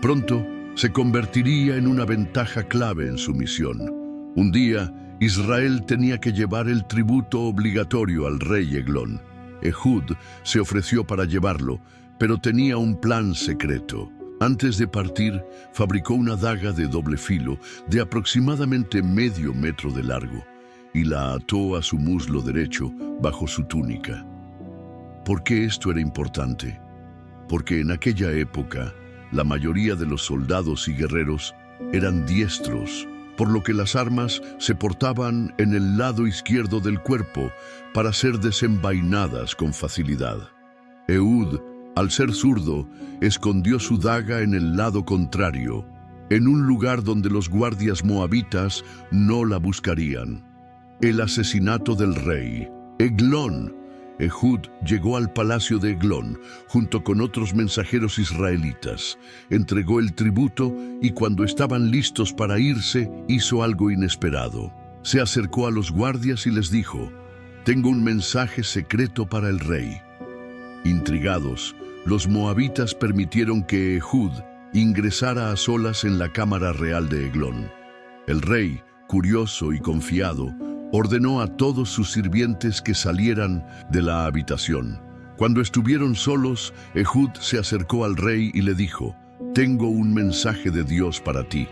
pronto se convertiría en una ventaja clave en su misión. Un día, Israel tenía que llevar el tributo obligatorio al rey Eglón. Ehud se ofreció para llevarlo, pero tenía un plan secreto. Antes de partir, fabricó una daga de doble filo de aproximadamente medio metro de largo y la ató a su muslo derecho bajo su túnica. ¿Por qué esto era importante? Porque en aquella época, la mayoría de los soldados y guerreros eran diestros, por lo que las armas se portaban en el lado izquierdo del cuerpo para ser desenvainadas con facilidad. Ehud, al ser zurdo, escondió su daga en el lado contrario, en un lugar donde los guardias moabitas no la buscarían. El asesinato del rey, Eglón. Ehud llegó al palacio de Eglón junto con otros mensajeros israelitas, entregó el tributo y cuando estaban listos para irse, hizo algo inesperado. Se acercó a los guardias y les dijo: «Tengo un mensaje secreto para el rey». Intrigados, los moabitas permitieron que Ehud ingresara a solas en la cámara real de Eglón. El rey, curioso y confiado, ordenó a todos sus sirvientes que salieran de la habitación. Cuando estuvieron solos, Ehud se acercó al rey y le dijo: «Tengo un mensaje de Dios para ti».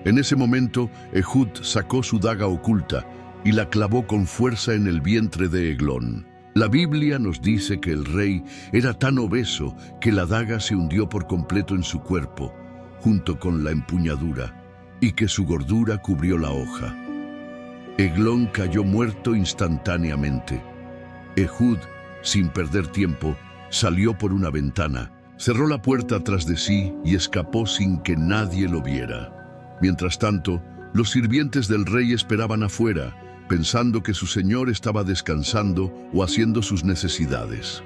En ese momento, Ehud sacó su daga oculta y la clavó con fuerza en el vientre de Eglón. La Biblia nos dice que el rey era tan obeso que la daga se hundió por completo en su cuerpo, junto con la empuñadura, y que su gordura cubrió la hoja. Eglón cayó muerto instantáneamente. Ehud, sin perder tiempo, salió por una ventana, cerró la puerta tras de sí y escapó sin que nadie lo viera. Mientras tanto, los sirvientes del rey esperaban afuera, pensando que su señor estaba descansando o haciendo sus necesidades.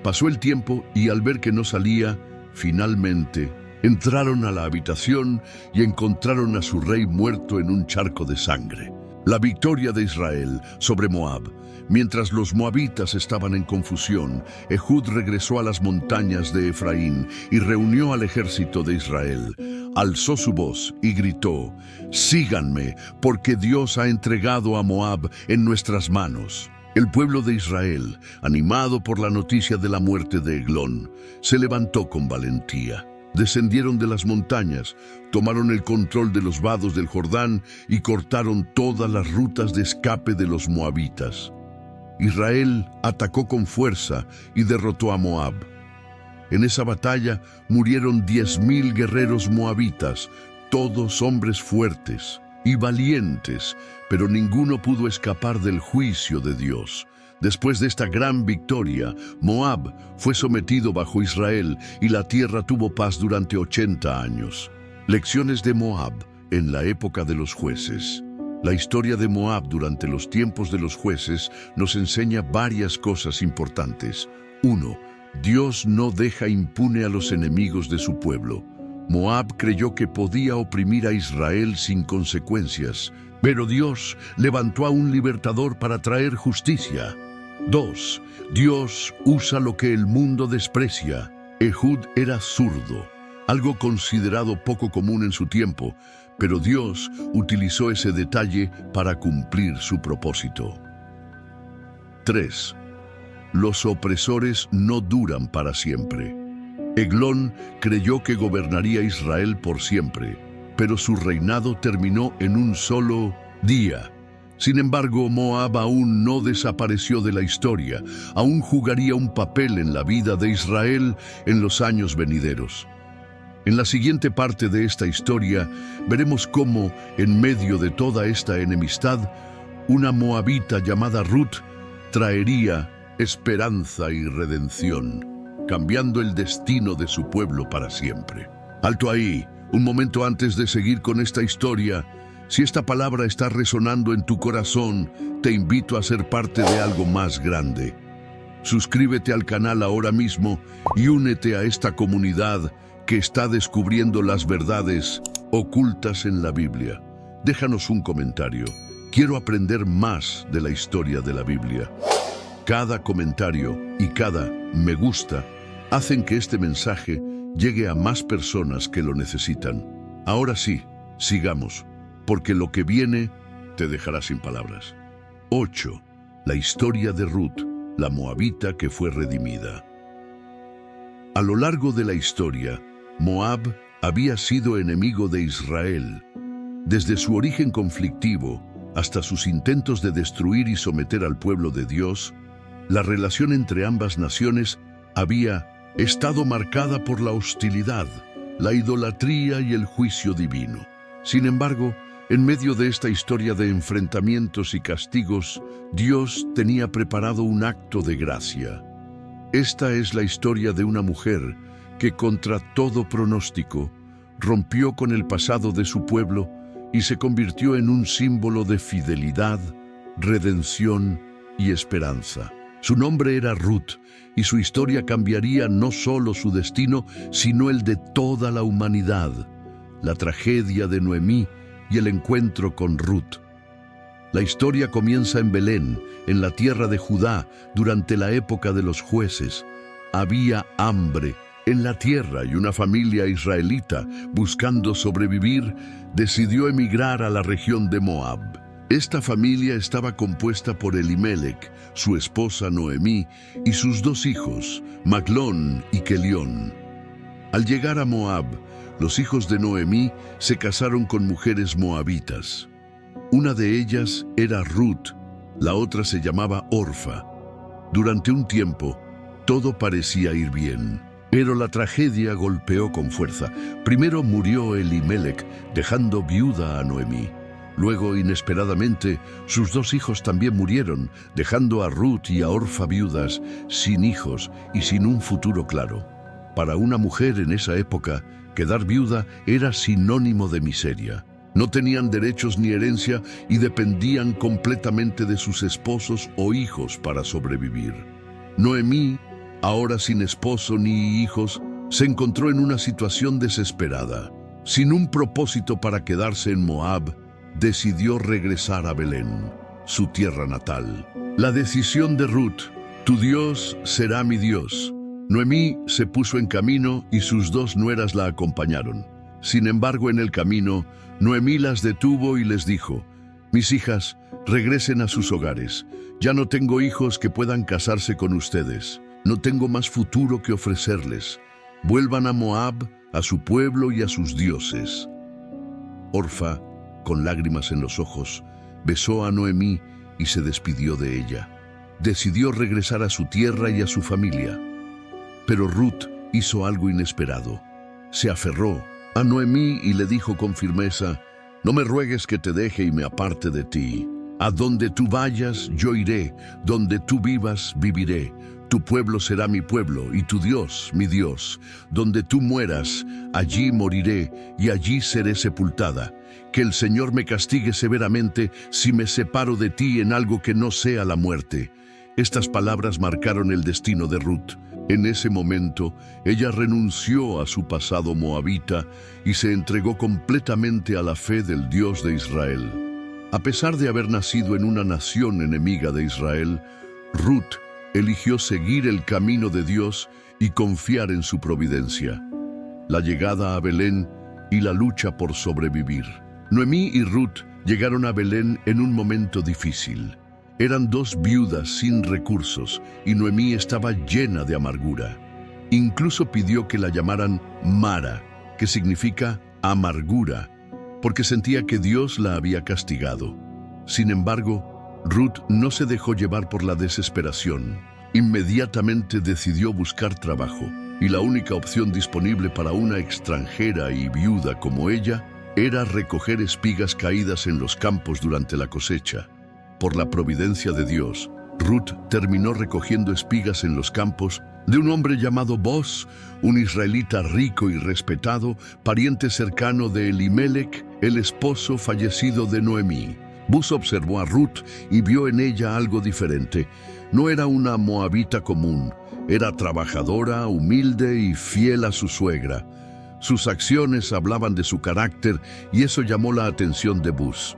Pasó el tiempo y al ver que no salía, finalmente entraron a la habitación y encontraron a su rey muerto en un charco de sangre. La victoria de Israel sobre Moab. Mientras los moabitas estaban en confusión, Ehud regresó a las montañas de Efraín y reunió al ejército de Israel. Alzó su voz y gritó: «Síganme, porque Dios ha entregado a Moab en nuestras manos». El pueblo de Israel, animado por la noticia de la muerte de Eglón, se levantó con valentía. Descendieron de las montañas, tomaron el control de los vados del Jordán y cortaron todas las rutas de escape de los moabitas. Israel atacó con fuerza y derrotó a Moab. En esa batalla murieron 10,000 guerreros moabitas, todos hombres fuertes. y valientes, pero ninguno pudo escapar del juicio de Dios. Después de esta gran victoria, Moab fue sometido bajo Israel y la tierra tuvo paz durante 80 años. Lecciones de Moab en la época de los jueces. La historia de Moab durante los tiempos de los jueces nos enseña varias cosas importantes. 1. Dios no deja impune a los enemigos de su pueblo. Moab creyó que podía oprimir a Israel sin consecuencias, pero Dios levantó a un libertador para traer justicia. 2. Dios usa lo que el mundo desprecia. Ehud era zurdo, algo considerado poco común en su tiempo, pero Dios utilizó ese detalle para cumplir su propósito. 3. Los opresores no duran para siempre. Eglón creyó que gobernaría Israel por siempre, pero su reinado terminó en un solo día. Sin embargo, Moab aún no desapareció de la historia, aún jugaría un papel en la vida de Israel en los años venideros. En la siguiente parte de esta historia, veremos cómo, en medio de toda esta enemistad, una moabita llamada Ruth traería esperanza y redención, cambiando el destino de su pueblo para siempre. Alto ahí, un momento antes de seguir con esta historia. Si esta palabra está resonando en tu corazón, te invito a ser parte de algo más grande. Suscríbete al canal ahora mismo y únete a esta comunidad que está descubriendo las verdades ocultas en la Biblia. Déjanos un comentario. Quiero aprender más de la historia de la Biblia. Cada comentario y cada me gusta hacen que este mensaje llegue a más personas que lo necesitan. Ahora sí, sigamos, porque lo que viene te dejará sin palabras. 8. La historia de Ruth, la moabita que fue redimida. A lo largo de la historia, Moab había sido enemigo de Israel. Desde su origen conflictivo hasta sus intentos de destruir y someter al pueblo de Dios, la relación entre ambas naciones había estado marcada por la hostilidad, la idolatría y el juicio divino. Sin embargo, en medio de esta historia de enfrentamientos y castigos, Dios tenía preparado un acto de gracia. Esta es la historia de una mujer que, contra todo pronóstico, rompió con el pasado de su pueblo y se convirtió en un símbolo de fidelidad, redención y esperanza. Su nombre era Ruth, y su historia cambiaría no solo su destino, sino el de toda la humanidad. La tragedia de Noemí y el encuentro con Ruth. La historia comienza en Belén, en la tierra de Judá, durante la época de los jueces. Había hambre en la tierra y una familia israelita, buscando sobrevivir, decidió emigrar a la región de Moab. Esta familia estaba compuesta por Elimelec, su esposa Noemí, y sus dos hijos, Maglón y Kelión. Al llegar a Moab, los hijos de Noemí se casaron con mujeres moabitas. Una de ellas era Ruth, la otra se llamaba Orfa. Durante un tiempo, todo parecía ir bien, pero la tragedia golpeó con fuerza. Primero murió Elimelec, dejando viuda a Noemí. Luego, inesperadamente, sus dos hijos también murieron, dejando a Ruth y a Orfa viudas, sin hijos y sin un futuro claro. Para una mujer en esa época, quedar viuda era sinónimo de miseria. No tenían derechos ni herencia y dependían completamente de sus esposos o hijos para sobrevivir. Noemí, ahora sin esposo ni hijos, se encontró en una situación desesperada. Sin un propósito para quedarse en Moab, decidió regresar a Belén, su tierra natal. La decisión de Ruth, tu Dios será mi Dios. Noemí se puso en camino y sus dos nueras la acompañaron. Sin embargo, en el camino, Noemí las detuvo y les dijo: mis hijas, regresen a sus hogares. Ya no tengo hijos que puedan casarse con ustedes. No tengo más futuro que ofrecerles. Vuelvan a Moab, a su pueblo y a sus dioses. Orfa, con lágrimas en los ojos, besó a Noemí y se despidió de ella. Decidió regresar a su tierra y a su familia. Pero Ruth hizo algo inesperado. Se aferró a Noemí y le dijo con firmeza: No me ruegues que te deje y me aparte de ti. A donde tú vayas, yo iré, donde tú vivas, viviré. Tu pueblo será mi pueblo, y tu Dios, mi Dios. Donde tú mueras, allí moriré, y allí seré sepultada. Que el Señor me castigue severamente si me separo de ti en algo que no sea la muerte. Estas palabras marcaron el destino de Ruth. En ese momento, ella renunció a su pasado moabita y se entregó completamente a la fe del Dios de Israel. A pesar de haber nacido en una nación enemiga de Israel, Ruth eligió seguir el camino de Dios y confiar en su providencia. La llegada a Belén y la lucha por sobrevivir. Noemí y Ruth llegaron a Belén en un momento difícil. Eran dos viudas sin recursos y Noemí estaba llena de amargura. Incluso pidió que la llamaran Mara, que significa amargura, porque sentía que Dios la había castigado. Sin embargo, Ruth no se dejó llevar por la desesperación. Inmediatamente decidió buscar trabajo, y la única opción disponible para una extranjera y viuda como ella era recoger espigas caídas en los campos durante la cosecha. Por la providencia de Dios, Ruth terminó recogiendo espigas en los campos de un hombre llamado Boaz, un israelita rico y respetado, pariente cercano de Elimelech, el esposo fallecido de Noemí. Boaz observó a Ruth y vio en ella algo diferente. No era una moabita común, era trabajadora, humilde y fiel a su suegra. Sus acciones hablaban de su carácter y eso llamó la atención de Boaz.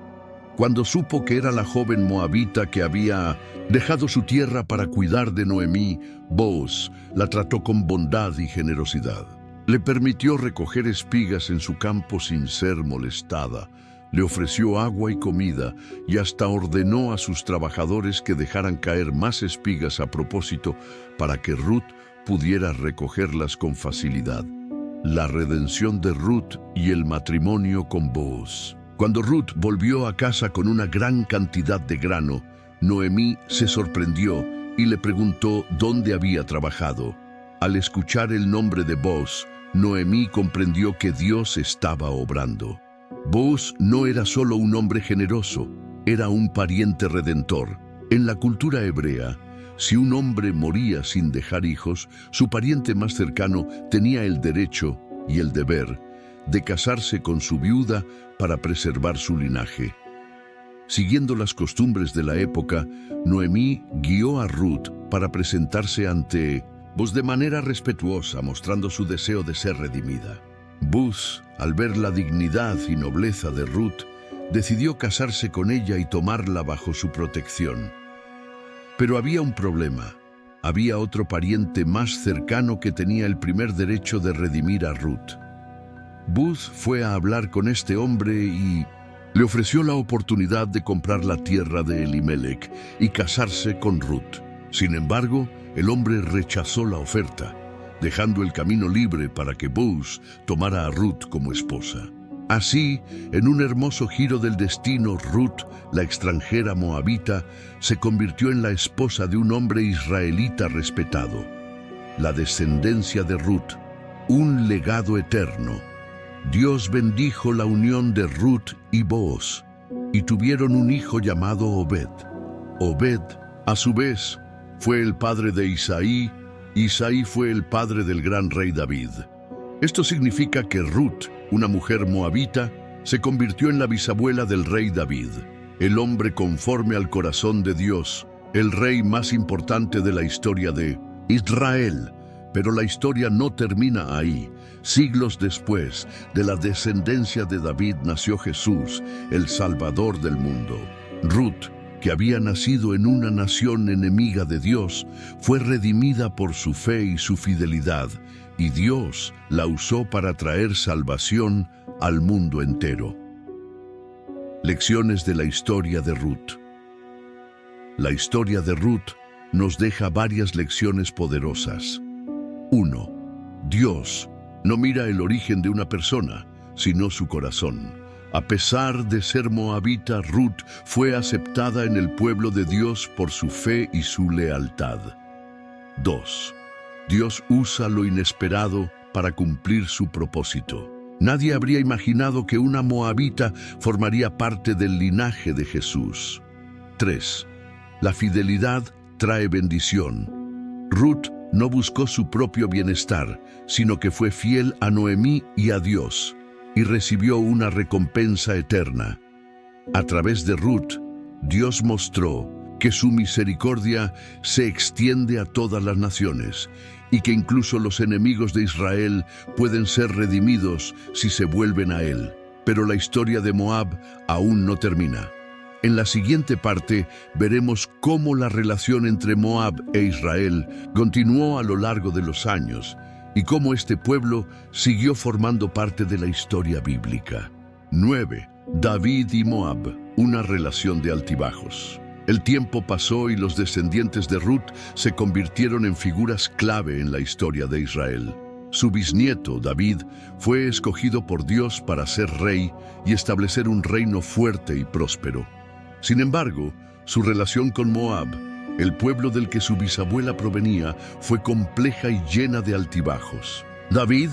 Cuando supo que era la joven moabita que había dejado su tierra para cuidar de Noemí, Boaz la trató con bondad y generosidad. Le permitió recoger espigas en su campo sin ser molestada. Le ofreció agua y comida y hasta ordenó a sus trabajadores que dejaran caer más espigas a propósito para que Ruth pudiera recogerlas con facilidad. La redención de Ruth y el matrimonio con Boaz. Cuando Ruth volvió a casa con una gran cantidad de grano, Noemí se sorprendió y le preguntó dónde había trabajado. Al escuchar el nombre de Boaz, Noemí comprendió que Dios estaba obrando. Boaz no era solo un hombre generoso, era un pariente redentor. En la cultura hebrea, si un hombre moría sin dejar hijos, su pariente más cercano tenía el derecho y el deber de casarse con su viuda para preservar su linaje. Siguiendo las costumbres de la época, Noemí guió a Ruth para presentarse ante Boaz de manera respetuosa, mostrando su deseo de ser redimida. Boaz, al ver la dignidad y nobleza de Ruth, decidió casarse con ella y tomarla bajo su protección. Pero había un problema. Había otro pariente más cercano que tenía el primer derecho de redimir a Ruth. Boaz fue a hablar con este hombre y le ofreció la oportunidad de comprar la tierra de Elimelech y casarse con Ruth. Sin embargo, el hombre rechazó la oferta, dejando el camino libre para que Boaz tomara a Ruth como esposa. Así, en un hermoso giro del destino, Ruth, la extranjera moabita, se convirtió en la esposa de un hombre israelita respetado. La descendencia de Ruth, un legado eterno. Dios bendijo la unión de Ruth y Boaz, y tuvieron un hijo llamado Obed. Obed, a su vez, fue el padre de Isaí. Isaí fue el padre del gran rey David. Esto significa que Ruth, una mujer moabita, se convirtió en la bisabuela del rey David, el hombre conforme al corazón de Dios, el rey más importante de la historia de Israel. Pero la historia no termina ahí. Siglos después de la descendencia de David nació Jesús, el Salvador del mundo. Ruth, que había nacido en una nación enemiga de Dios, fue redimida por su fe y su fidelidad, y Dios la usó para traer salvación al mundo entero. Lecciones de la historia de Ruth. La historia de Ruth nos deja varias lecciones poderosas. 1. Dios no mira el origen de una persona, sino su corazón. A pesar de ser moabita, Ruth fue aceptada en el pueblo de Dios por su fe y su lealtad. 2. Dios usa lo inesperado para cumplir su propósito. Nadie habría imaginado que una moabita formaría parte del linaje de Jesús. 3. La fidelidad trae bendición. Ruth no buscó su propio bienestar, sino que fue fiel a Noemí y a Dios, y recibió una recompensa eterna. A través de Ruth, Dios mostró que su misericordia se extiende a todas las naciones y que incluso los enemigos de Israel pueden ser redimidos si se vuelven a Él. Pero la historia de Moab aún no termina. En la siguiente parte veremos cómo la relación entre Moab e Israel continuó a lo largo de los años y cómo este pueblo siguió formando parte de la historia bíblica. 9. David y Moab, una relación de altibajos. El tiempo pasó y los descendientes de Ruth se convirtieron en figuras clave en la historia de Israel. Su bisnieto, David, fue escogido por Dios para ser rey y establecer un reino fuerte y próspero. Sin embargo, su relación con Moab, el pueblo del que su bisabuela provenía, fue compleja y llena de altibajos. David,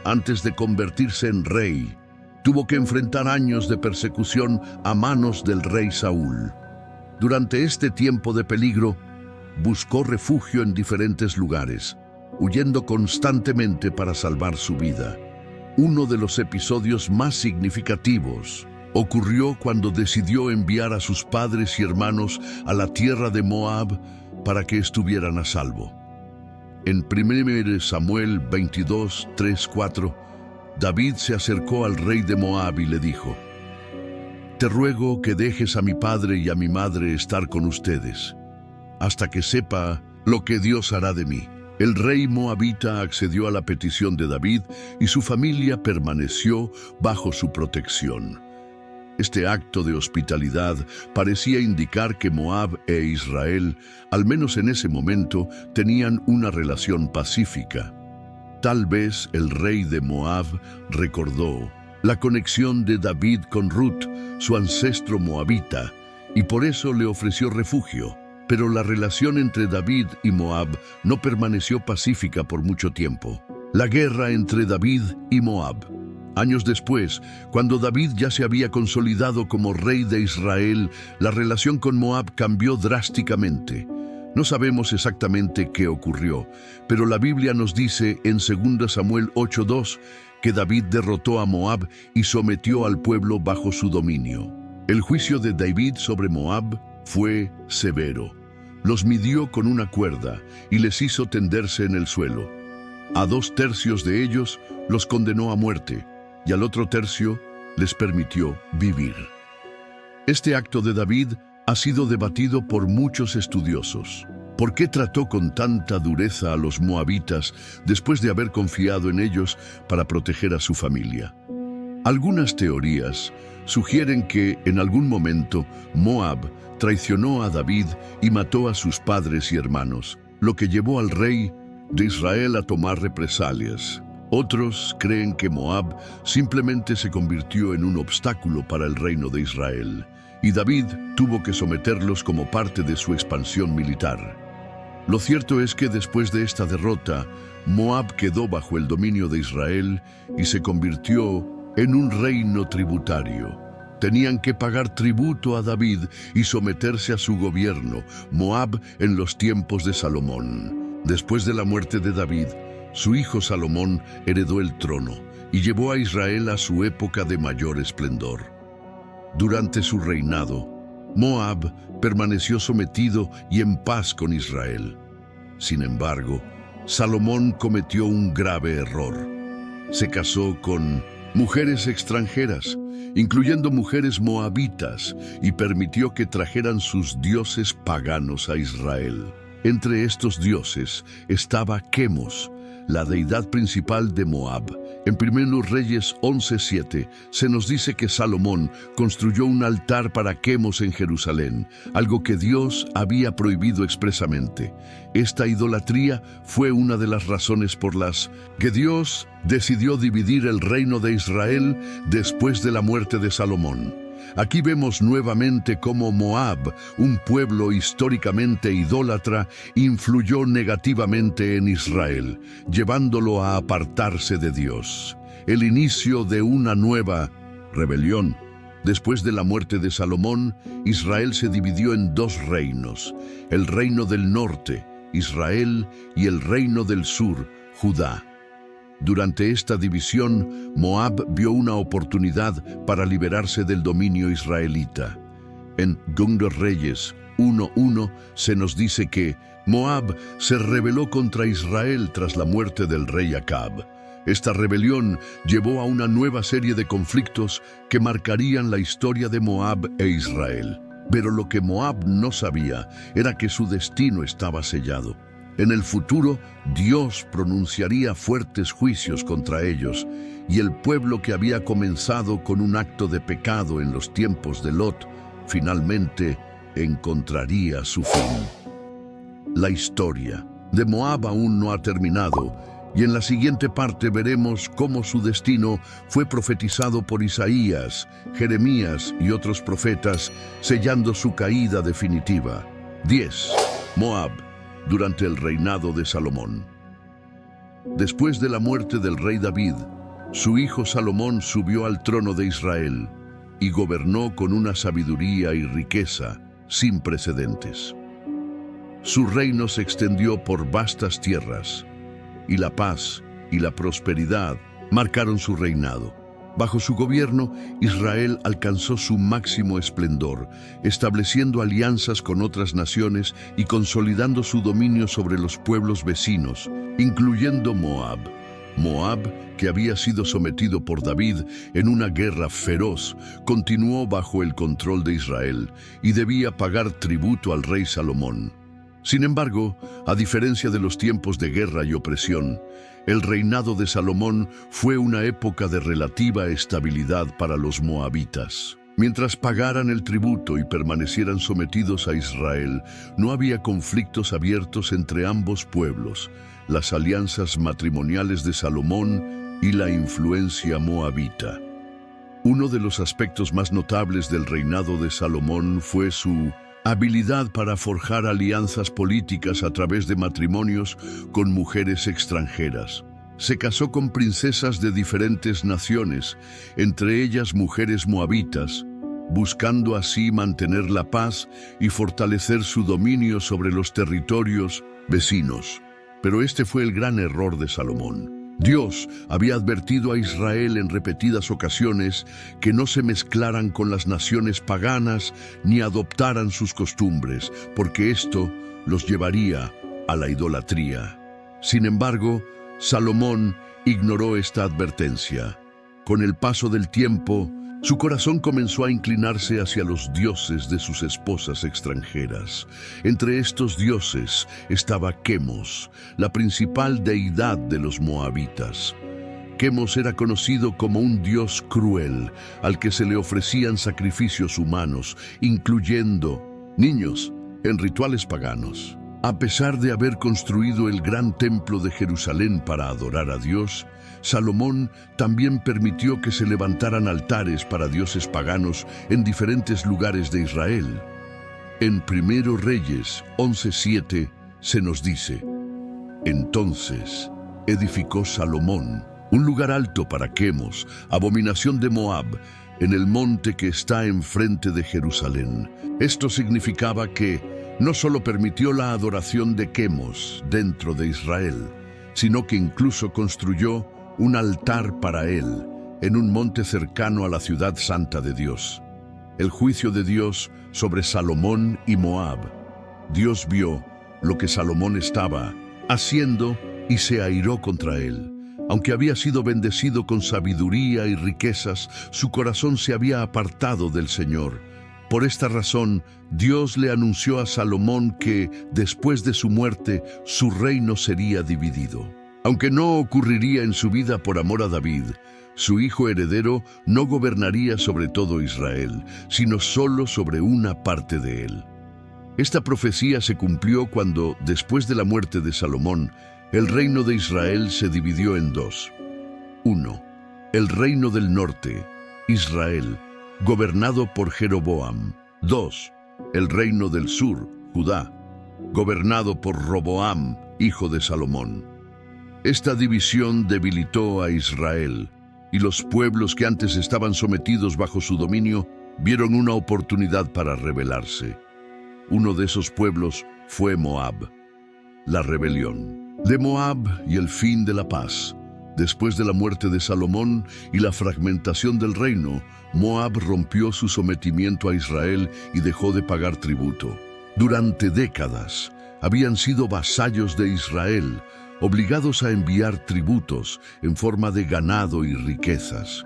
antes de convertirse en rey, tuvo que enfrentar años de persecución a manos del rey Saúl. Durante este tiempo de peligro, buscó refugio en diferentes lugares, huyendo constantemente para salvar su vida. Uno de los episodios más significativos ocurrió cuando decidió enviar a sus padres y hermanos a la tierra de Moab para que estuvieran a salvo. En 1 Samuel 22, 3, 4, David se acercó al rey de Moab y le dijo: «Te ruego que dejes a mi padre y a mi madre estar con ustedes, hasta que sepa lo que Dios hará de mí». El rey moabita accedió a la petición de David y su familia permaneció bajo su protección. Este acto de hospitalidad parecía indicar que Moab e Israel, al menos en ese momento, tenían una relación pacífica. Tal vez el rey de Moab recordó la conexión de David con Ruth, su ancestro moabita, y por eso le ofreció refugio. Pero la relación entre David y Moab no permaneció pacífica por mucho tiempo. La guerra entre David y Moab. Años después, cuando David ya se había consolidado como rey de Israel, la relación con Moab cambió drásticamente. No sabemos exactamente qué ocurrió, pero la Biblia nos dice en 2 Samuel 8:2 que David derrotó a Moab y sometió al pueblo bajo su dominio. El juicio de David sobre Moab fue severo. Los midió con una cuerda y les hizo tenderse en el suelo. A 2/3 de ellos los condenó a muerte y al otro tercio les permitió vivir. Este acto de David ha sido debatido por muchos estudiosos. ¿Por qué trató con tanta dureza a los moabitas después de haber confiado en ellos para proteger a su familia? Algunas teorías sugieren que en algún momento Moab traicionó a David y mató a sus padres y hermanos, lo que llevó al rey de Israel a tomar represalias. Otros creen que Moab simplemente se convirtió en un obstáculo para el reino de Israel, y David tuvo que someterlos como parte de su expansión militar. Lo cierto es que después de esta derrota, Moab quedó bajo el dominio de Israel y se convirtió en un reino tributario. Tenían que pagar tributo a David y someterse a su gobierno, Moab en los tiempos de Salomón. Después de la muerte de David, su hijo Salomón heredó el trono y llevó a Israel a su época de mayor esplendor. Durante su reinado, Moab permaneció sometido y en paz con Israel. Sin embargo, Salomón cometió un grave error. Se casó con mujeres extranjeras, incluyendo mujeres moabitas, y permitió que trajeran sus dioses paganos a Israel. Entre estos dioses estaba Quemos, la deidad principal de Moab. En 1 Reyes 11:7 se nos dice que Salomón construyó un altar para Quemos en Jerusalén, algo que Dios había prohibido expresamente. Esta idolatría fue una de las razones por las que Dios decidió dividir el reino de Israel después de la muerte de Salomón. Aquí vemos nuevamente cómo Moab, un pueblo históricamente idólatra, influyó negativamente en Israel, llevándolo a apartarse de Dios. el inicio de una nueva rebelión. Después de la muerte de Salomón, Israel se dividió en dos reinos: el reino del norte, Israel, y el reino del sur, Judá. Durante esta división, Moab vio una oportunidad para liberarse del dominio israelita. En 2 Reyes 1:1 se nos dice que Moab se rebeló contra Israel tras la muerte del rey Acab. Esta rebelión llevó a una nueva serie de conflictos que marcarían la historia de Moab e Israel. Pero lo que Moab no sabía era que su destino estaba sellado. En el futuro, Dios pronunciaría fuertes juicios contra ellos, y el pueblo que había comenzado con un acto de pecado en los tiempos de Lot, finalmente encontraría su fin. La historia de Moab aún no ha terminado, y en la siguiente parte veremos cómo su destino fue profetizado por Isaías, Jeremías y otros profetas, sellando su caída definitiva. 10. Moab, durante el reinado de Salomón. Después de la muerte del rey David, su hijo Salomón subió al trono de Israel y gobernó con una sabiduría y riqueza sin precedentes. Su reino se extendió por vastas tierras, y la paz y la prosperidad marcaron su reinado. Bajo su gobierno, Israel alcanzó su máximo esplendor, estableciendo alianzas con otras naciones y consolidando su dominio sobre los pueblos vecinos, incluyendo Moab. Moab, que había sido sometido por David en una guerra feroz, continuó bajo el control de Israel y debía pagar tributo al rey Salomón. Sin embargo, a diferencia de los tiempos de guerra y opresión, el reinado de Salomón fue una época de relativa estabilidad para los moabitas. Mientras pagaran el tributo y permanecieran sometidos a Israel, no había conflictos abiertos entre ambos pueblos, las alianzas matrimoniales de Salomón y la influencia moabita. Uno de los aspectos más notables del reinado de Salomón fue su habilidad para forjar alianzas políticas a través de matrimonios con mujeres extranjeras. Se casó con princesas de diferentes naciones, entre ellas mujeres moabitas, buscando así mantener la paz y fortalecer su dominio sobre los territorios vecinos. Pero este fue el gran error de Salomón. Dios había advertido a Israel en repetidas ocasiones que no se mezclaran con las naciones paganas ni adoptaran sus costumbres, porque esto los llevaría a la idolatría. Sin embargo, Salomón ignoró esta advertencia. Con el paso del tiempo, su corazón comenzó a inclinarse hacia los dioses de sus esposas extranjeras. Entre estos dioses estaba Quemos, la principal deidad de los moabitas. Quemos era conocido como un dios cruel, al que se le ofrecían sacrificios humanos, incluyendo niños, en rituales paganos. A pesar de haber construido el gran templo de Jerusalén para adorar a Dios, Salomón también permitió que se levantaran altares para dioses paganos en diferentes lugares de Israel. En 1 Reyes 11:7 se nos dice: Entonces edificó Salomón un lugar alto para Quemos, abominación de Moab, en el monte que está enfrente de Jerusalén. Esto significaba que no solo permitió la adoración de Quemos dentro de Israel, sino que incluso construyó un altar para él en un monte cercano a la ciudad santa de Dios. El juicio de Dios sobre Salomón y Moab. Dios vio lo que Salomón estaba haciendo y se airó contra él. Aunque había sido bendecido con sabiduría y riquezas, su corazón se había apartado del Señor. Por esta razón, Dios le anunció a Salomón que, después de su muerte, su reino sería dividido. Aunque no ocurriría en su vida por amor a David, su hijo heredero no gobernaría sobre todo Israel, sino solo sobre una parte de él. Esta profecía se cumplió cuando, después de la muerte de Salomón, el reino de Israel se dividió en dos. 1. El reino del norte, Israel, gobernado por Jeroboam. 2. El reino del sur, Judá, gobernado por Roboam, hijo de Salomón. Esta división debilitó a Israel, y los pueblos que antes estaban sometidos bajo su dominio vieron una oportunidad para rebelarse. Uno de esos pueblos fue Moab. La rebelión de Moab y el fin de la paz. Después de la muerte de Salomón y la fragmentación del reino, Moab rompió su sometimiento a Israel y dejó de pagar tributo. Durante décadas habían sido vasallos de Israel, obligados a enviar tributos en forma de ganado y riquezas.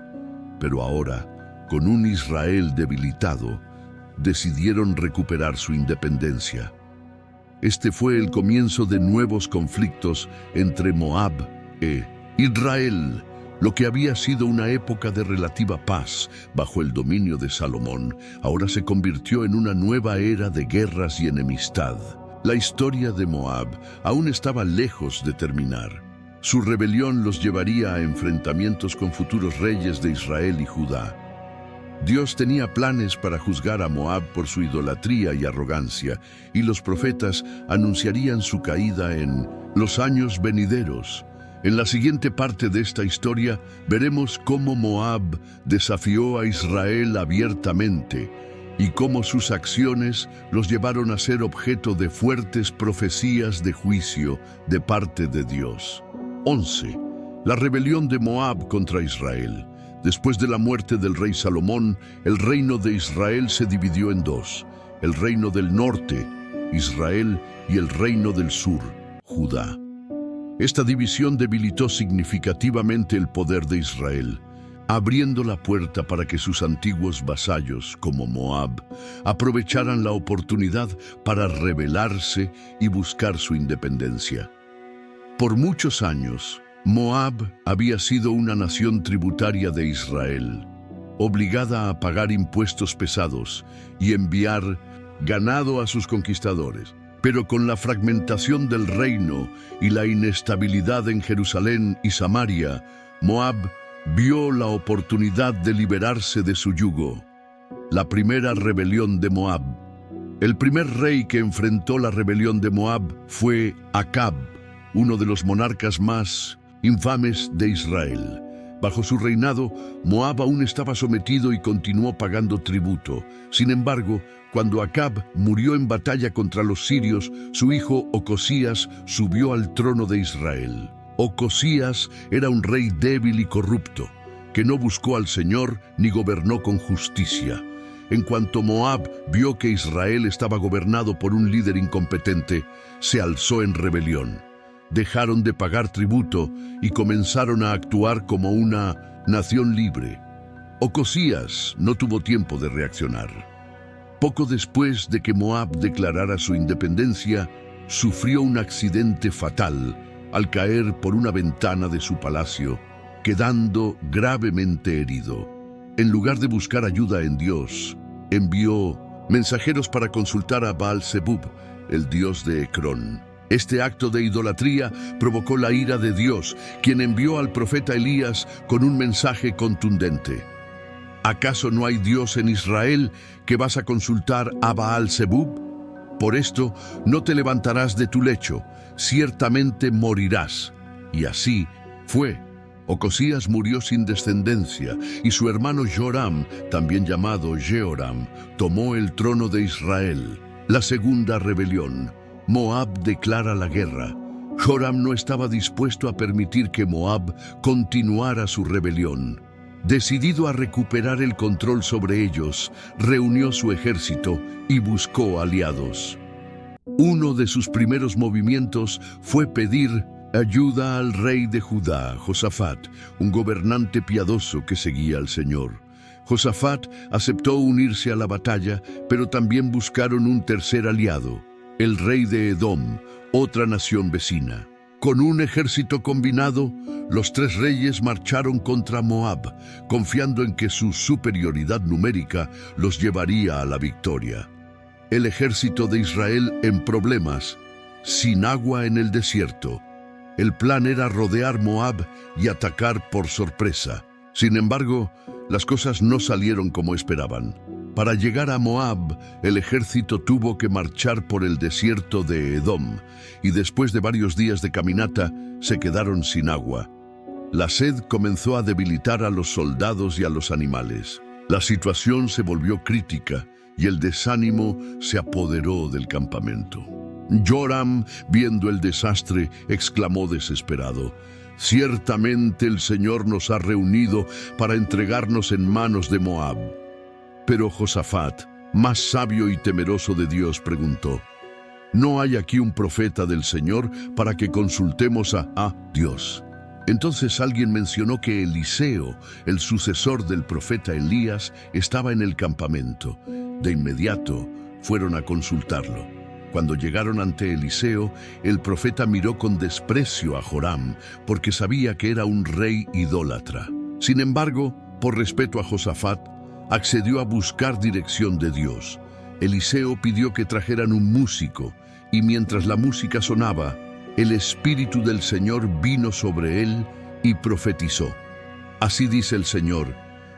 Pero ahora, con un Israel debilitado, decidieron recuperar su independencia. Este fue el comienzo de nuevos conflictos entre Moab e Israel. Lo que había sido una época de relativa paz bajo el dominio de Salomón, ahora se convirtió en una nueva era de guerras y enemistad. La historia de Moab aún estaba lejos de terminar. Su rebelión los llevaría a enfrentamientos con futuros reyes de Israel y Judá. Dios tenía planes para juzgar a Moab por su idolatría y arrogancia, y los profetas anunciarían su caída en los años venideros. En la siguiente parte de esta historia veremos cómo Moab desafió a Israel abiertamente y cómo sus acciones los llevaron a ser objeto de fuertes profecías de juicio de parte de Dios. 11. La rebelión de Moab contra Israel. Después de la muerte del rey Salomón, el reino de Israel se dividió en dos: el reino del norte, Israel, y el reino del sur, Judá. Esta división debilitó significativamente el poder de Israel, abriendo la puerta para que sus antiguos vasallos, como Moab, aprovecharan la oportunidad para rebelarse y buscar su independencia. Por muchos años, Moab había sido una nación tributaria de Israel, obligada a pagar impuestos pesados y enviar ganado a sus conquistadores. Pero con la fragmentación del reino y la inestabilidad en Jerusalén y Samaria, Moab vio la oportunidad de liberarse de su yugo. La primera rebelión de Moab. El primer rey que enfrentó la rebelión de Moab fue Acab, uno de los monarcas más infames de Israel. Bajo su reinado, Moab aún estaba sometido y continuó pagando tributo. Sin embargo, cuando Acab murió en batalla contra los sirios, su hijo Ocosías subió al trono de Israel. Ocosías era un rey débil y corrupto, que no buscó al Señor ni gobernó con justicia. En cuanto Moab vio que Israel estaba gobernado por un líder incompetente, se alzó en rebelión. Dejaron de pagar tributo y comenzaron a actuar como una nación libre. Ocosías no tuvo tiempo de reaccionar. Poco después de que Moab declarara su independencia, sufrió un accidente fatal al caer por una ventana de su palacio, quedando gravemente herido. En lugar de buscar ayuda en Dios, envió mensajeros para consultar a Baal-zebub, el dios de Ecrón. Este acto de idolatría provocó la ira de Dios, quien envió al profeta Elías con un mensaje contundente. ¿Acaso no hay Dios en Israel que vas a consultar a Baal-zebub? Por esto no te levantarás de tu lecho, ciertamente morirás. Y así fue. Ocosías murió sin descendencia, y su hermano Joram, también llamado Jehoram, tomó el trono de Israel. La segunda rebelión. Moab declara la guerra. Joram no estaba dispuesto a permitir que Moab continuara su rebelión. Decidido a recuperar el control sobre ellos, reunió su ejército y buscó aliados. Uno de sus primeros movimientos fue pedir ayuda al rey de Judá, Josafat, un gobernante piadoso que seguía al Señor. Josafat aceptó unirse a la batalla, pero también buscaron un tercer aliado, el rey de Edom, otra nación vecina. Con un ejército combinado, los tres reyes marcharon contra Moab, confiando en que su superioridad numérica los llevaría a la victoria. El ejército de Israel en problemas, sin agua en el desierto. El plan era rodear Moab y atacar por sorpresa. Sin embargo, las cosas no salieron como esperaban. Para llegar a Moab, el ejército tuvo que marchar por el desierto de Edom, y después de varios días de caminata, se quedaron sin agua. La sed comenzó a debilitar a los soldados y a los animales. La situación se volvió crítica y el desánimo se apoderó del campamento. Joram, viendo el desastre, exclamó desesperado: «Ciertamente el Señor nos ha reunido para entregarnos en manos de Moab». Pero Josafat, más sabio y temeroso de Dios, preguntó: «¿No hay aquí un profeta del Señor para que consultemos a Dios?». Entonces alguien mencionó que Eliseo, el sucesor del profeta Elías, estaba en el campamento. De inmediato fueron a consultarlo. Cuando llegaron ante Eliseo, el profeta miró con desprecio a Joram, porque sabía que era un rey idólatra. Sin embargo, por respeto a Josafat, accedió a buscar dirección de Dios. Eliseo pidió que trajeran un músico, y mientras la música sonaba, el Espíritu del Señor vino sobre él y profetizó: «Así dice el Señor: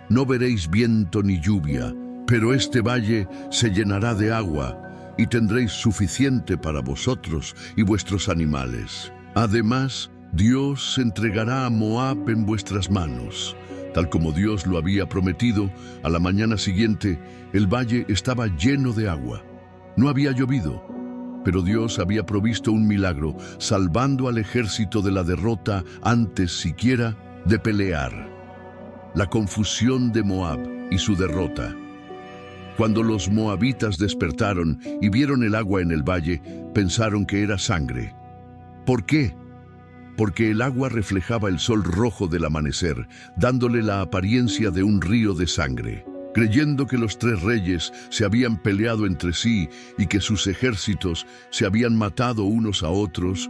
no veréis viento ni lluvia, pero este valle se llenará de agua, y tendréis suficiente para vosotros y vuestros animales. Además, Dios entregará a Moab en vuestras manos». Tal como Dios lo había prometido, a la mañana siguiente, el valle estaba lleno de agua. No había llovido, pero Dios había provisto un milagro, salvando al ejército de la derrota antes siquiera de pelear. La confusión de Moab y su derrota. Cuando los moabitas despertaron y vieron el agua en el valle, pensaron que era sangre. ¿Por qué? Porque el agua reflejaba el sol rojo del amanecer, dándole la apariencia de un río de sangre. Creyendo que los tres reyes se habían peleado entre sí y que sus ejércitos se habían matado unos a otros,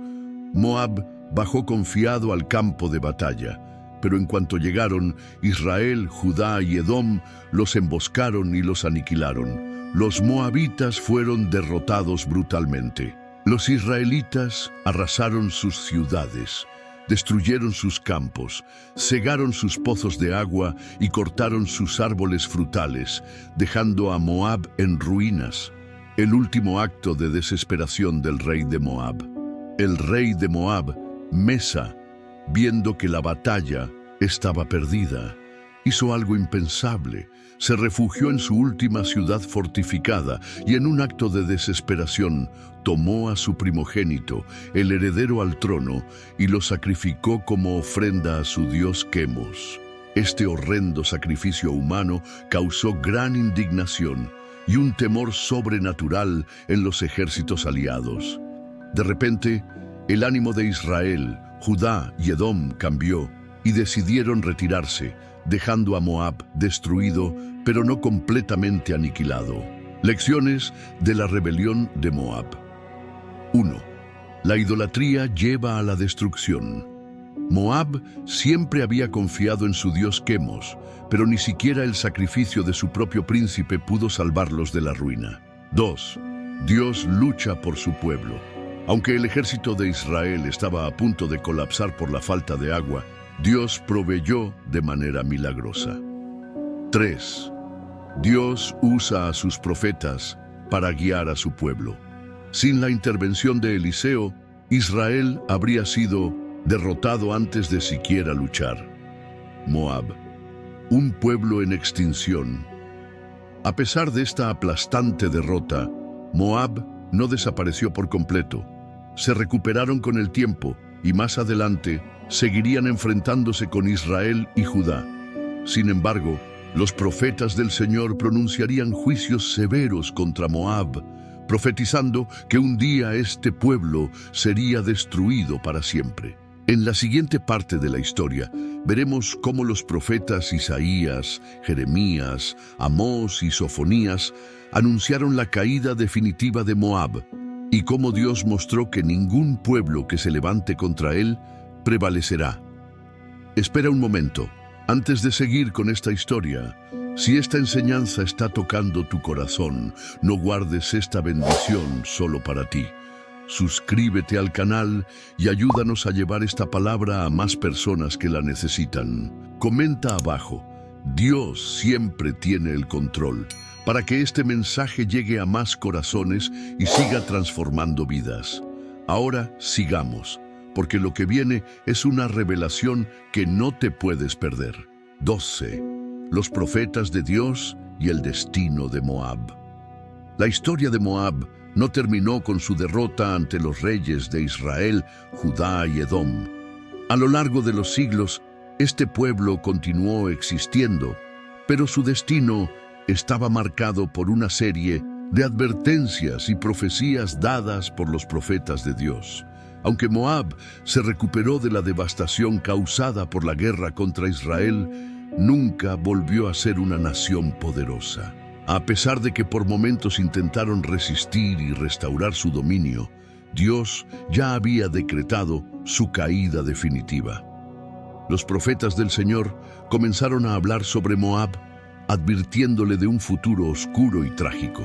Moab bajó confiado al campo de batalla. Pero en cuanto llegaron, Israel, Judá y Edom los emboscaron y los aniquilaron. Los moabitas fueron derrotados brutalmente. Los israelitas arrasaron sus ciudades, destruyeron sus campos, cegaron sus pozos de agua y cortaron sus árboles frutales, dejando a Moab en ruinas. El último acto de desesperación del rey de Moab. El rey de Moab, Mesa, viendo que la batalla estaba perdida, hizo algo impensable. Se refugió en su última ciudad fortificada y en un acto de desesperación tomó a su primogénito, el heredero al trono, y lo sacrificó como ofrenda a su dios Quemos. Este horrendo sacrificio humano causó gran indignación y un temor sobrenatural en los ejércitos aliados. De repente, el ánimo de Israel, Judá y Edom cambió y decidieron retirarse, dejando a Moab destruido, pero no completamente aniquilado. Lecciones de la rebelión de Moab. 1. La idolatría lleva a la destrucción. Moab siempre había confiado en su dios Quemos, pero ni siquiera el sacrificio de su propio príncipe pudo salvarlos de la ruina. 2. Dios lucha por su pueblo. Aunque el ejército de Israel estaba a punto de colapsar por la falta de agua, Dios proveyó de manera milagrosa. 3. Dios usa a sus profetas para guiar a su pueblo. Sin la intervención de Eliseo, Israel habría sido derrotado antes de siquiera luchar. Moab, un pueblo en extinción. A pesar de esta aplastante derrota, Moab no desapareció por completo. Se recuperaron con el tiempo y más adelante seguirían enfrentándose con Israel y Judá. Sin embargo, los profetas del Señor pronunciarían juicios severos contra Moab, profetizando que un día este pueblo sería destruido para siempre. En la siguiente parte de la historia, veremos cómo los profetas Isaías, Jeremías, Amós y Sofonías anunciaron la caída definitiva de Moab y cómo Dios mostró que ningún pueblo que se levante contra él prevalecerá. Espera un momento. Antes de seguir con esta historia, si esta enseñanza está tocando tu corazón, no guardes esta bendición solo para ti. Suscríbete al canal y ayúdanos a llevar esta palabra a más personas que la necesitan. Comenta abajo: Dios siempre tiene el control, para que este mensaje llegue a más corazones y siga transformando vidas. Ahora sigamos, porque lo que viene es una revelación que no te puedes perder. 12. Los profetas de Dios y el destino de Moab. La historia de Moab no terminó con su derrota ante los reyes de Israel, Judá y Edom. A lo largo de los siglos, este pueblo continuó existiendo, pero su destino estaba marcado por una serie de advertencias y profecías dadas por los profetas de Dios. Aunque Moab se recuperó de la devastación causada por la guerra contra Israel, nunca volvió a ser una nación poderosa. A pesar de que por momentos intentaron resistir y restaurar su dominio, Dios ya había decretado su caída definitiva. Los profetas del Señor comenzaron a hablar sobre Moab, advirtiéndole de un futuro oscuro y trágico.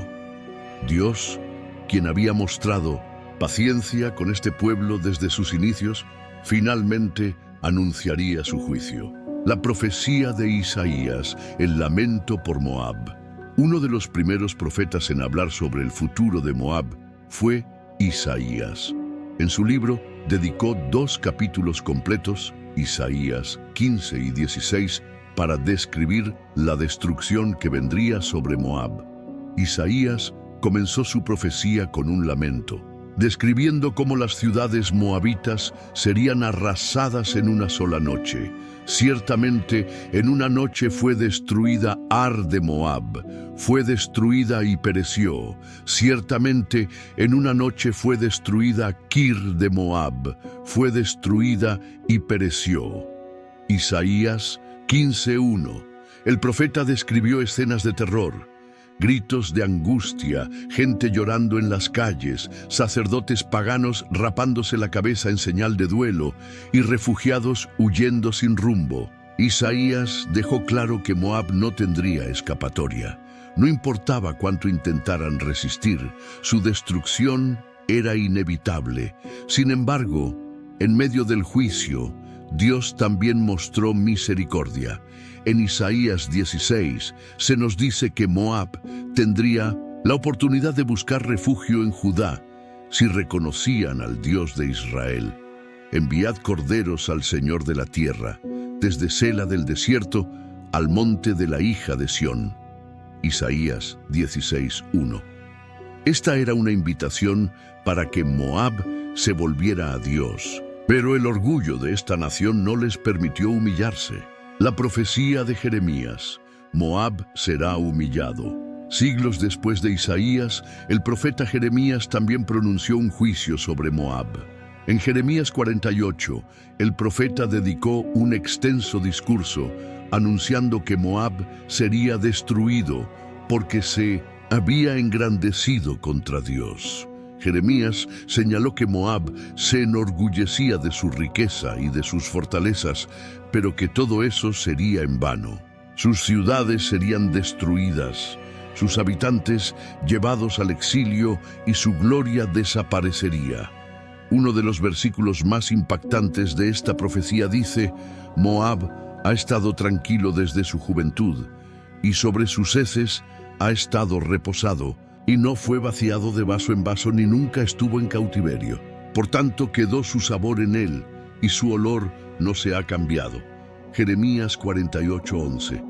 Dios, quien había mostrado paciencia con este pueblo desde sus inicios, finalmente anunciaría su juicio. La profecía de Isaías, el lamento por Moab. Uno de los primeros profetas en hablar sobre el futuro de Moab fue Isaías. En su libro dedicó 2 capítulos completos, Isaías 15 y 16, para describir la destrucción que vendría sobre Moab. Isaías comenzó su profecía con un lamento, describiendo cómo las ciudades moabitas serían arrasadas en una sola noche. Ciertamente, en una noche fue destruida Ar de Moab, fue destruida y pereció. Ciertamente, en una noche fue destruida Kir de Moab, fue destruida y pereció. Isaías 15:1. El profeta describió escenas de terror, gritos de angustia, gente llorando en las calles, sacerdotes paganos rapándose la cabeza en señal de duelo y refugiados huyendo sin rumbo. Isaías dejó claro que Moab no tendría escapatoria. No importaba cuánto intentaran resistir, su destrucción era inevitable. Sin embargo, en medio del juicio, Dios también mostró misericordia. En Isaías 16 se nos dice que Moab tendría la oportunidad de buscar refugio en Judá si reconocían al Dios de Israel. Enviad corderos al Señor de la tierra, desde Sela del desierto al monte de la hija de Sión. Isaías 16:1. Esta era una invitación para que Moab se volviera a Dios, pero el orgullo de esta nación no les permitió humillarse. La profecía de Jeremías: Moab será humillado. Siglos después de Isaías, el profeta Jeremías también pronunció un juicio sobre Moab. En Jeremías 48, el profeta dedicó un extenso discurso anunciando que Moab sería destruido porque se había engrandecido contra Dios. Jeremías señaló que Moab se enorgullecía de su riqueza y de sus fortalezas, pero que todo eso sería en vano. Sus ciudades serían destruidas, sus habitantes llevados al exilio y su gloria desaparecería. Uno de los versículos más impactantes de esta profecía dice: Moab ha estado tranquilo desde su juventud, y sobre sus heces ha estado reposado, y no fue vaciado de vaso en vaso ni nunca estuvo en cautiverio. Por tanto quedó su sabor en él, y su olor no se ha cambiado. Jeremías 48:11.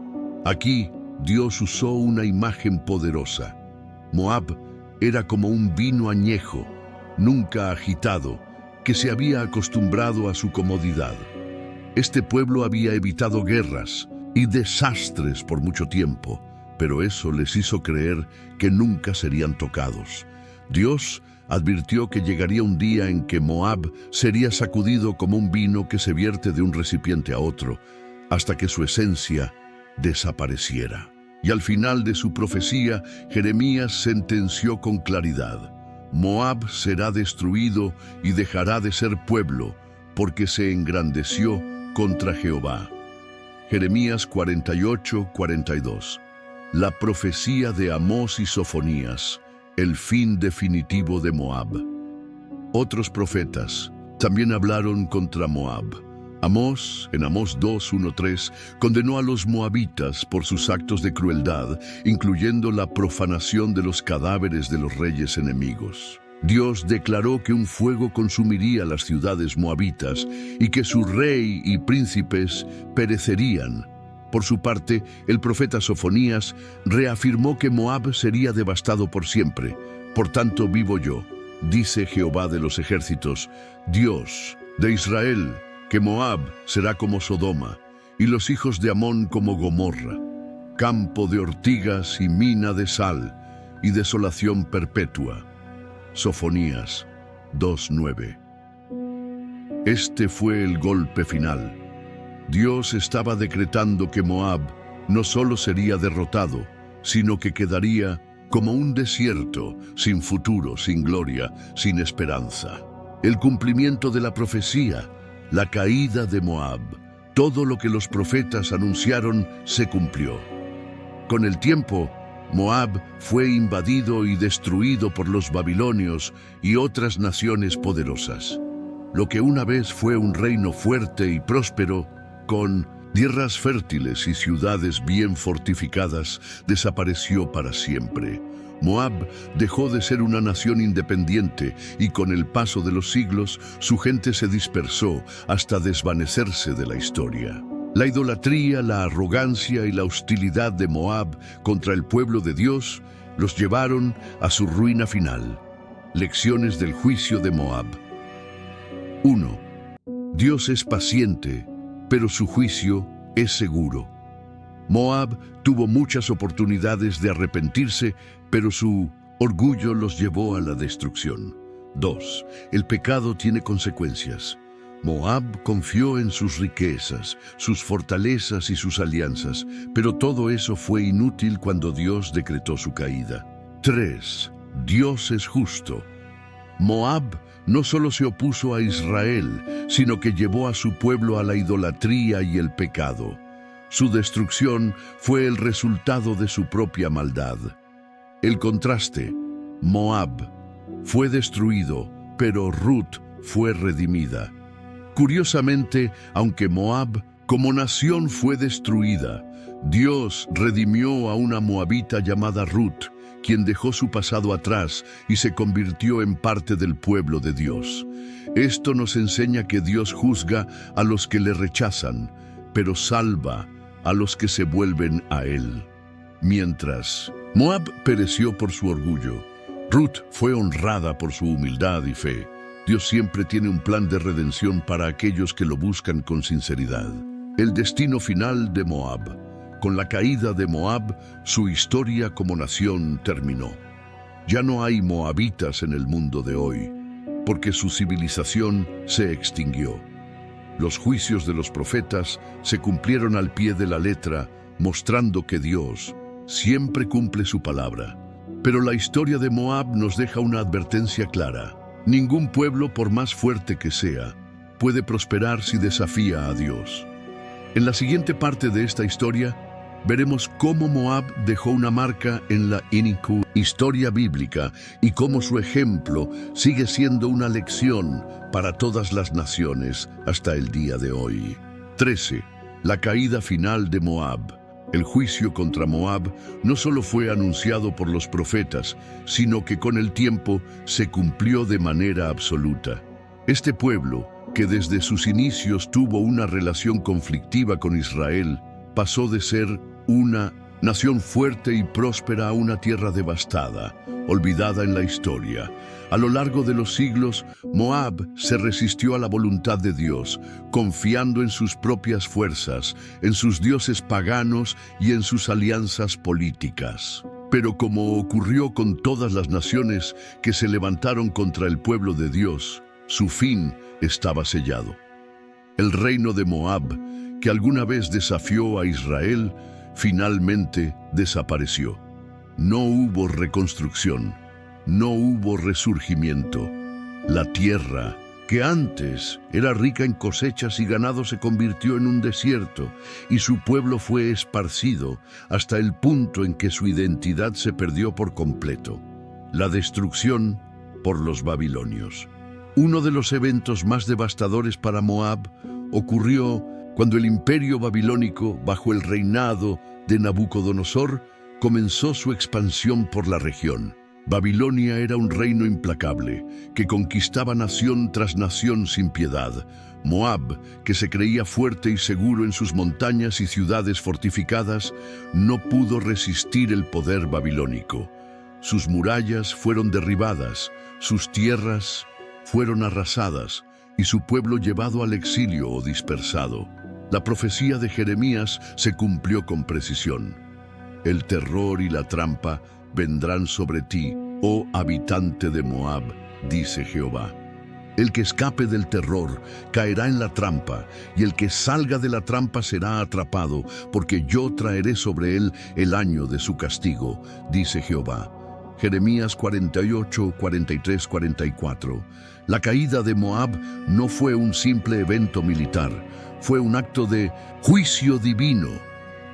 Aquí Dios usó una imagen poderosa. Moab era como un vino añejo, nunca agitado, que se había acostumbrado a su comodidad. Este pueblo había evitado guerras y desastres por mucho tiempo, pero eso les hizo creer que nunca serían tocados. Dios advirtió que llegaría un día en que Moab sería sacudido como un vino que se vierte de un recipiente a otro, hasta que su esencia desapareciera. Y al final de su profecía, Jeremías sentenció con claridad: Moab será destruido y dejará de ser pueblo, porque se engrandeció contra Jehová. Jeremías 48:42. La profecía de Amós y Sofonías, el fin definitivo de Moab. Otros profetas también hablaron contra Moab. Amós, en Amós 2:1-3, condenó a los moabitas por sus actos de crueldad, incluyendo la profanación de los cadáveres de los reyes enemigos. Dios declaró que un fuego consumiría las ciudades moabitas y que su rey y príncipes perecerían. Por su parte, el profeta Sofonías reafirmó que Moab sería devastado por siempre. Por tanto vivo yo, dice Jehová de los ejércitos, Dios de Israel, que Moab será como Sodoma, y los hijos de Amón como Gomorra, campo de ortigas y mina de sal, y desolación perpetua. Sofonías 2:9. Este fue el golpe final. Dios estaba decretando que Moab no solo sería derrotado, sino que quedaría como un desierto, sin futuro, sin gloria, sin esperanza. El cumplimiento de la profecía, la caída de Moab, todo lo que los profetas anunciaron se cumplió. Con el tiempo, Moab fue invadido y destruido por los babilonios y otras naciones poderosas. Lo que una vez fue un reino fuerte y próspero, con tierras fértiles y ciudades bien fortificadas, desapareció para siempre. Moab dejó de ser una nación independiente y con el paso de los siglos su gente se dispersó hasta desvanecerse de la historia. La idolatría, la arrogancia y la hostilidad de Moab contra el pueblo de Dios los llevaron a su ruina final. Lecciones del juicio de Moab. 1. Dios es paciente, pero su juicio es seguro. Moab tuvo muchas oportunidades de arrepentirse, pero su orgullo los llevó a la destrucción. 2. El pecado tiene consecuencias. Moab confió en sus riquezas, sus fortalezas y sus alianzas, pero todo eso fue inútil cuando Dios decretó su caída. 3. Dios es justo. Moab no solo se opuso a Israel, sino que llevó a su pueblo a la idolatría y el pecado. Su destrucción fue el resultado de su propia maldad. El contraste: Moab fue destruido, pero Ruth fue redimida. Curiosamente, aunque Moab como nación fue destruida, Dios redimió a una moabita llamada Ruth, quien dejó su pasado atrás y se convirtió en parte del pueblo de Dios. Esto nos enseña que Dios juzga a los que le rechazan, pero salva a los que se vuelven a Él. Mientras Moab pereció por su orgullo, Ruth fue honrada por su humildad y fe. Dios siempre tiene un plan de redención para aquellos que lo buscan con sinceridad. El destino final de Moab. Con la caída de Moab, su historia como nación terminó. Ya no hay moabitas en el mundo de hoy, porque su civilización se extinguió. Los juicios de los profetas se cumplieron al pie de la letra, mostrando que Dios siempre cumple su palabra. Pero la historia de Moab nos deja una advertencia clara. Ningún pueblo, por más fuerte que sea, puede prosperar si desafía a Dios. En la siguiente parte de esta historia, veremos cómo Moab dejó una marca en la historia bíblica y cómo su ejemplo sigue siendo una lección para todas las naciones hasta el día de hoy. 13. La caída final de Moab. El juicio contra Moab no solo fue anunciado por los profetas, sino que con el tiempo se cumplió de manera absoluta. Este pueblo, que desde sus inicios tuvo una relación conflictiva con Israel, pasó de ser una nación fuerte y próspera a una tierra devastada, olvidada en la historia. A lo largo de los siglos, Moab se resistió a la voluntad de Dios, confiando en sus propias fuerzas, en sus dioses paganos y en sus alianzas políticas. Pero como ocurrió con todas las naciones que se levantaron contra el pueblo de Dios, su fin estaba sellado. El reino de Moab, que alguna vez desafió a Israel, finalmente desapareció. No hubo reconstrucción, no hubo resurgimiento. La tierra, que antes era rica en cosechas y ganado, se convirtió en un desierto, y su pueblo fue esparcido hasta el punto en que su identidad se perdió por completo. La destrucción por los babilonios. Uno de los eventos más devastadores para Moab ocurrió cuando el imperio babilónico, bajo el reinado de Nabucodonosor, comenzó su expansión por la región. Babilonia era un reino implacable, que conquistaba nación tras nación sin piedad. Moab, que se creía fuerte y seguro en sus montañas y ciudades fortificadas, no pudo resistir el poder babilónico. Sus murallas fueron derribadas, sus tierras fueron arrasadas y su pueblo llevado al exilio o dispersado. La profecía de Jeremías se cumplió con precisión. El terror y la trampa vendrán sobre ti, oh habitante de Moab, dice Jehová. El que escape del terror caerá en la trampa, y el que salga de la trampa será atrapado, porque yo traeré sobre él el año de su castigo, dice Jehová. Jeremías 48, 43, 44. La caída de Moab no fue un simple evento militar, fue un acto de juicio divino.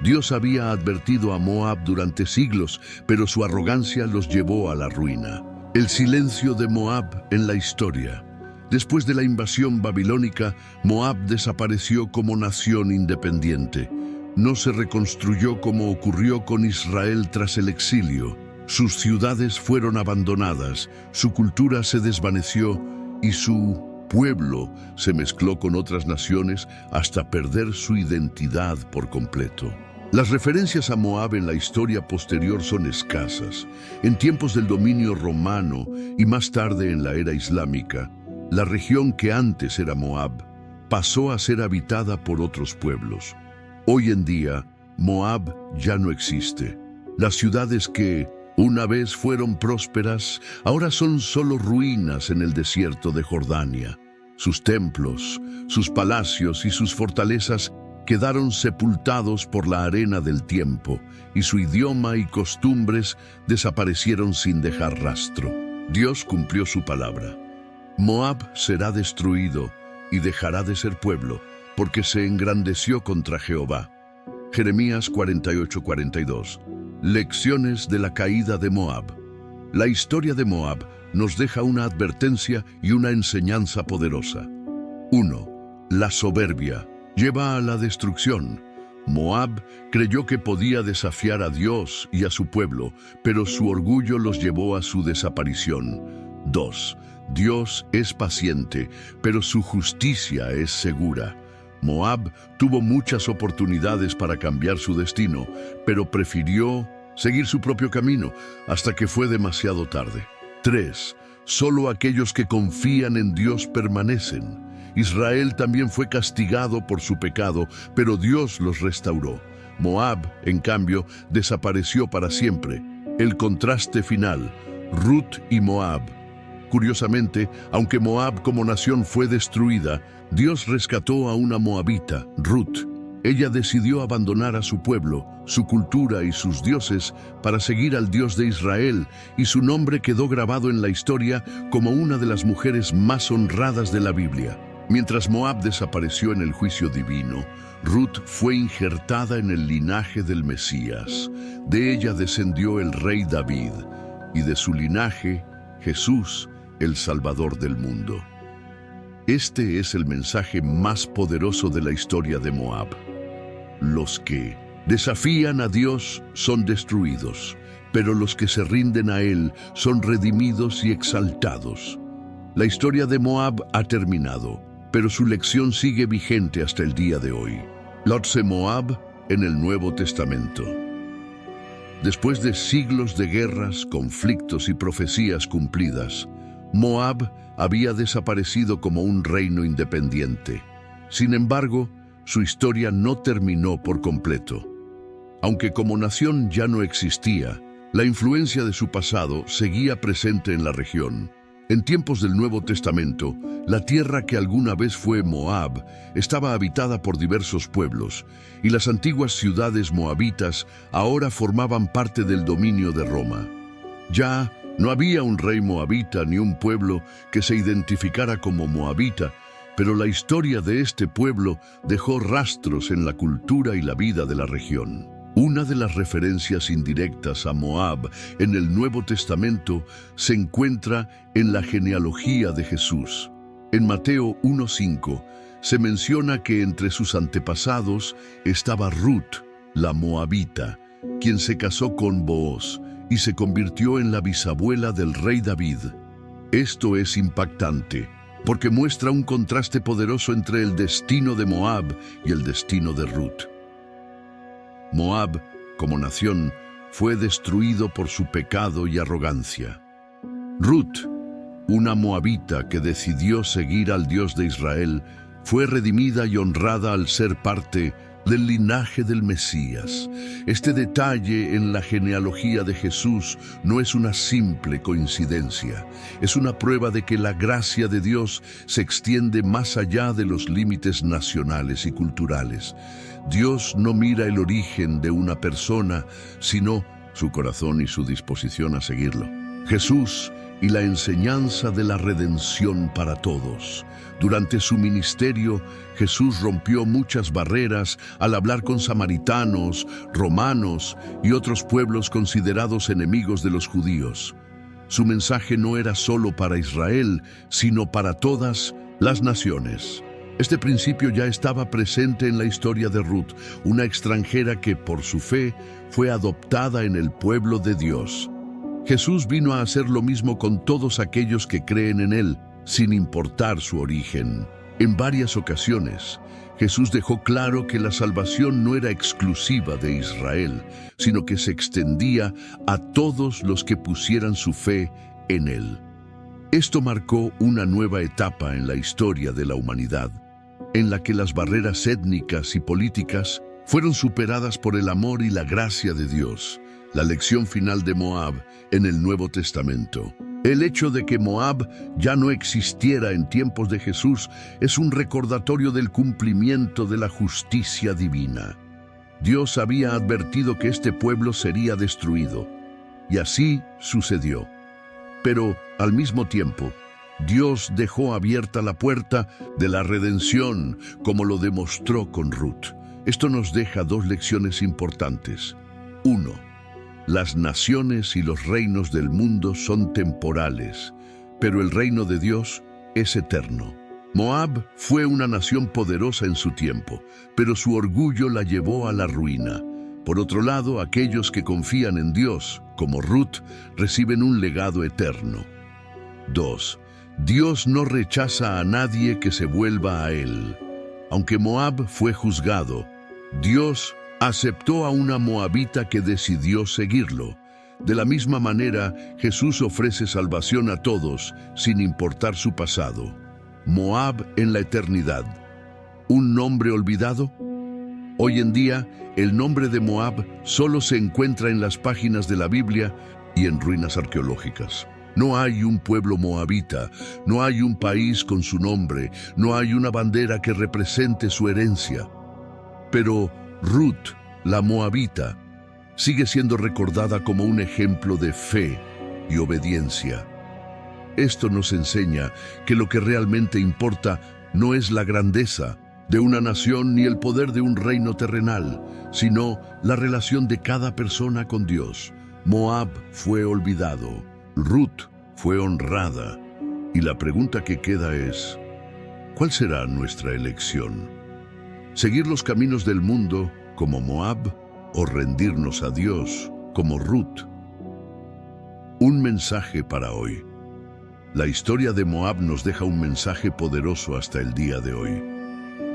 Dios había advertido a Moab durante siglos, pero su arrogancia los llevó a la ruina. El silencio de Moab en la historia. Después de la invasión babilónica, Moab desapareció como nación independiente. No se reconstruyó como ocurrió con Israel tras el exilio. Sus ciudades fueron abandonadas, su cultura se desvaneció y su pueblo se mezcló con otras naciones hasta perder su identidad por completo. Las referencias a Moab en la historia posterior son escasas. En tiempos del dominio romano y más tarde en la era islámica, la región que antes era Moab pasó a ser habitada por otros pueblos. Hoy en día, Moab ya no existe. Las ciudades que una vez fueron prósperas, ahora son solo ruinas en el desierto de Jordania. Sus templos, sus palacios y sus fortalezas quedaron sepultados por la arena del tiempo, y su idioma y costumbres desaparecieron sin dejar rastro. Dios cumplió su palabra. Moab será destruido y dejará de ser pueblo, porque se engrandeció contra Jehová. Jeremías 48, 42. Lecciones de la caída de Moab. La historia de Moab nos deja una advertencia y una enseñanza poderosa. 1. La soberbia lleva a la destrucción. Moab creyó que podía desafiar a Dios y a su pueblo, pero su orgullo los llevó a su desaparición. 2. Dios es paciente, pero su justicia es segura. Moab tuvo muchas oportunidades para cambiar su destino, pero prefirió seguir su propio camino hasta que fue demasiado tarde. 3. Solo aquellos que confían en Dios permanecen. Israel también fue castigado por su pecado, pero Dios los restauró. Moab, en cambio, desapareció para siempre. El contraste final, Ruth y Moab. Curiosamente, aunque Moab como nación fue destruida, Dios rescató a una moabita, Ruth. Ella decidió abandonar a su pueblo, su cultura y sus dioses para seguir al Dios de Israel, y su nombre quedó grabado en la historia como una de las mujeres más honradas de la Biblia. Mientras Moab desapareció en el juicio divino, Ruth fue injertada en el linaje del Mesías. De ella descendió el rey David, y de su linaje, Jesús, el Salvador del mundo. Este es el mensaje más poderoso de la historia de Moab. Los que desafían a Dios son destruidos, pero los que se rinden a Él son redimidos y exaltados. La historia de Moab ha terminado, pero su lección sigue vigente hasta el día de hoy. Lotse Moab en el Nuevo Testamento. Después de siglos de guerras, conflictos y profecías cumplidas, Moab había desaparecido como un reino independiente. Sin embargo, su historia no terminó por completo. Aunque como nación ya no existía, la influencia de su pasado seguía presente en la región. En tiempos del Nuevo Testamento, la tierra que alguna vez fue Moab estaba habitada por diversos pueblos, y las antiguas ciudades moabitas ahora formaban parte del dominio de Roma. Ya no había un rey moabita ni un pueblo que se identificara como moabita, pero la historia de este pueblo dejó rastros en la cultura y la vida de la región. Una de las referencias indirectas a Moab en el Nuevo Testamento se encuentra en la genealogía de Jesús. En Mateo 1:5 se menciona que entre sus antepasados estaba Ruth, la moabita, quien se casó con Booz, y se convirtió en la bisabuela del rey David. Esto es impactante, porque muestra un contraste poderoso entre el destino de Moab y el destino de Ruth. Moab, como nación, fue destruido por su pecado y arrogancia. Ruth, una moabita que decidió seguir al Dios de Israel, fue redimida y honrada al ser parte del linaje del Mesías. Este detalle en la genealogía de Jesús no es una simple coincidencia, es una prueba de que la gracia de Dios se extiende más allá de los límites nacionales y culturales. Dios no mira el origen de una persona, sino su corazón y su disposición a seguirlo. Jesús y la enseñanza de la redención para todos. Durante su ministerio, Jesús rompió muchas barreras al hablar con samaritanos, romanos y otros pueblos considerados enemigos de los judíos. Su mensaje no era solo para Israel, sino para todas las naciones. Este principio ya estaba presente en la historia de Ruth, una extranjera que por su fe fue adoptada en el pueblo de Dios. Jesús vino a hacer lo mismo con todos aquellos que creen en Él, sin importar su origen. En varias ocasiones, Jesús dejó claro que la salvación no era exclusiva de Israel, sino que se extendía a todos los que pusieran su fe en Él. Esto marcó una nueva etapa en la historia de la humanidad, en la que las barreras étnicas y políticas fueron superadas por el amor y la gracia de Dios. La lección final de Moab en el Nuevo Testamento. El hecho de que Moab ya no existiera en tiempos de Jesús es un recordatorio del cumplimiento de la justicia divina. Dios había advertido que este pueblo sería destruido, y así sucedió. Pero, al mismo tiempo, Dios dejó abierta la puerta de la redención, como lo demostró con Ruth. Esto nos deja dos lecciones importantes. 1. Las naciones y los reinos del mundo son temporales, pero el reino de Dios es eterno. Moab fue una nación poderosa en su tiempo, pero su orgullo la llevó a la ruina. Por otro lado, aquellos que confían en Dios, como Ruth, reciben un legado eterno. 2. Dios no rechaza a nadie que se vuelva a Él. Aunque Moab fue juzgado, Dios aceptó a una moabita que decidió seguirlo. De la misma manera, Jesús ofrece salvación a todos, sin importar su pasado. Moab en la eternidad. ¿Un nombre olvidado? Hoy en día, el nombre de Moab solo se encuentra en las páginas de la Biblia y en ruinas arqueológicas. No hay un pueblo moabita, no hay un país con su nombre, no hay una bandera que represente su herencia. Pero Ruth, la moabita, sigue siendo recordada como un ejemplo de fe y obediencia. Esto nos enseña que lo que realmente importa no es la grandeza de una nación ni el poder de un reino terrenal, sino la relación de cada persona con Dios. Moab fue olvidado, Ruth fue honrada, y la pregunta que queda es, ¿cuál será nuestra elección? ¿Seguir los caminos del mundo como Moab o rendirnos a Dios como Ruth? Un mensaje para hoy. La historia de Moab nos deja un mensaje poderoso hasta el día de hoy.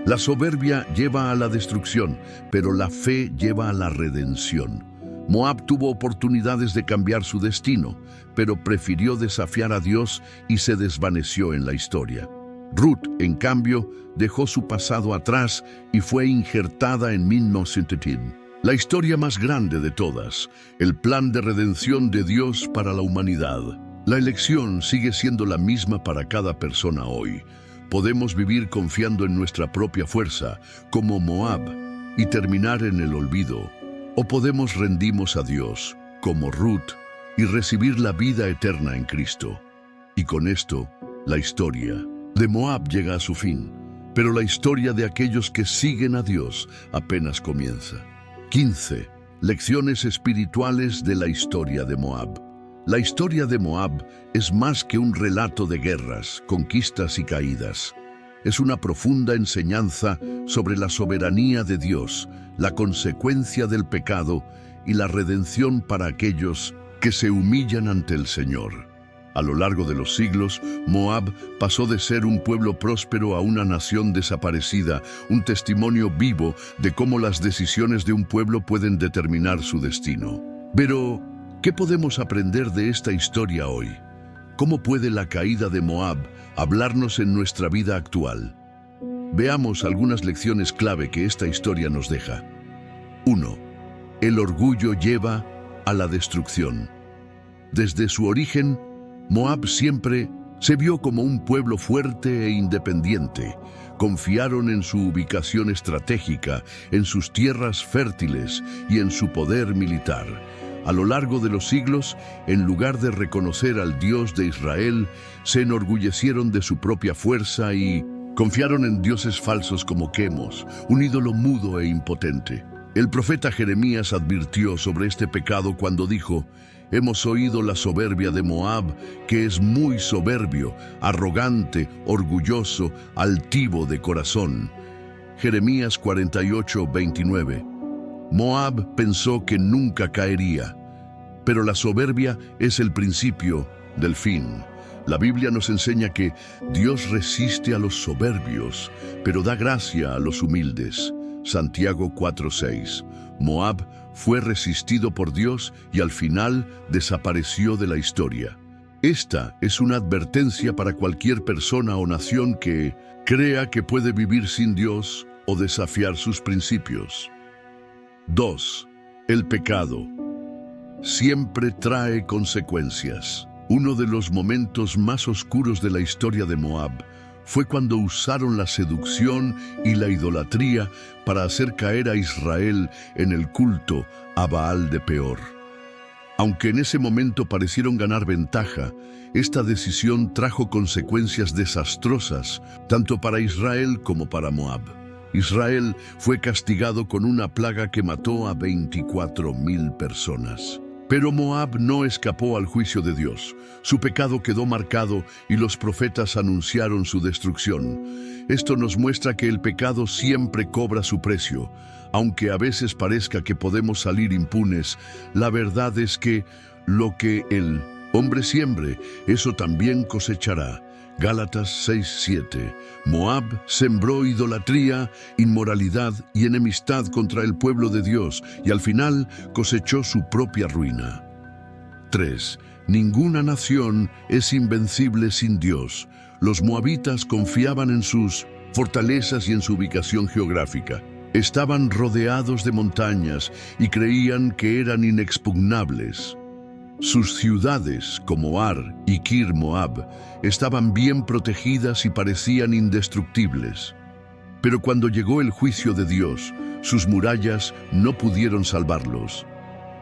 La soberbia lleva a la destrucción, pero la fe lleva a la redención. Moab tuvo oportunidades de cambiar su destino, pero prefirió desafiar a Dios y se desvaneció en la historia. Ruth, en cambio, dejó su pasado atrás y fue injertada en 1910. La historia más grande de todas, el plan de redención de Dios para la humanidad. La elección sigue siendo la misma para cada persona hoy. Podemos vivir confiando en nuestra propia fuerza, como Moab, y terminar en el olvido. O podemos rendirnos a Dios, como Ruth, y recibir la vida eterna en Cristo. Y con esto, la historia de Moab llega a su fin, pero la historia de aquellos que siguen a Dios apenas comienza. 15. Lecciones espirituales de la historia de Moab. La historia de Moab es más que un relato de guerras, conquistas y caídas. Es una profunda enseñanza sobre la soberanía de Dios, la consecuencia del pecado y la redención para aquellos que se humillan ante el Señor. A lo largo de los siglos, Moab pasó de ser un pueblo próspero a una nación desaparecida, un testimonio vivo de cómo las decisiones de un pueblo pueden determinar su destino. Pero, ¿qué podemos aprender de esta historia hoy? ¿Cómo puede la caída de Moab hablarnos en nuestra vida actual? Veamos algunas lecciones clave que esta historia nos deja. 1. El orgullo lleva a la destrucción. Desde su origen, Moab siempre se vio como un pueblo fuerte e independiente. Confiaron en su ubicación estratégica, en sus tierras fértiles y en su poder militar. A lo largo de los siglos, en lugar de reconocer al Dios de Israel, se enorgullecieron de su propia fuerza y confiaron en dioses falsos como Quemos, un ídolo mudo e impotente. El profeta Jeremías advirtió sobre este pecado cuando dijo: «Hemos oído la soberbia de Moab, que es muy soberbio, arrogante, orgulloso, altivo de corazón». Jeremías 48:29. Moab pensó que nunca caería, pero la soberbia es el principio del fin. La Biblia nos enseña que Dios resiste a los soberbios, pero da gracia a los humildes. Santiago 4:6. Moab fue resistido por Dios y al final desapareció de la historia. Esta es una advertencia para cualquier persona o nación que crea que puede vivir sin Dios o desafiar sus principios. 2. El pecado siempre trae consecuencias. Uno de los momentos más oscuros de la historia de Moab fue cuando usaron la seducción y la idolatría para hacer caer a Israel en el culto a Baal de Peor. Aunque en ese momento parecieron ganar ventaja, esta decisión trajo consecuencias desastrosas tanto para Israel como para Moab. Israel fue castigado con una plaga que mató a 24,000 personas. Pero Moab no escapó al juicio de Dios. Su pecado quedó marcado y los profetas anunciaron su destrucción. Esto nos muestra que el pecado siempre cobra su precio. Aunque a veces parezca que podemos salir impunes, la verdad es que lo que el hombre siembre, eso también cosechará. Gálatas 6:7. Moab sembró idolatría, inmoralidad y enemistad contra el pueblo de Dios y al final cosechó su propia ruina. 3. Ninguna nación es invencible sin Dios. Los moabitas confiaban en sus fortalezas y en su ubicación geográfica. Estaban rodeados de montañas y creían que eran inexpugnables. Sus ciudades, como Ar y Kir Moab, estaban bien protegidas y parecían indestructibles. Pero cuando llegó el juicio de Dios, sus murallas no pudieron salvarlos.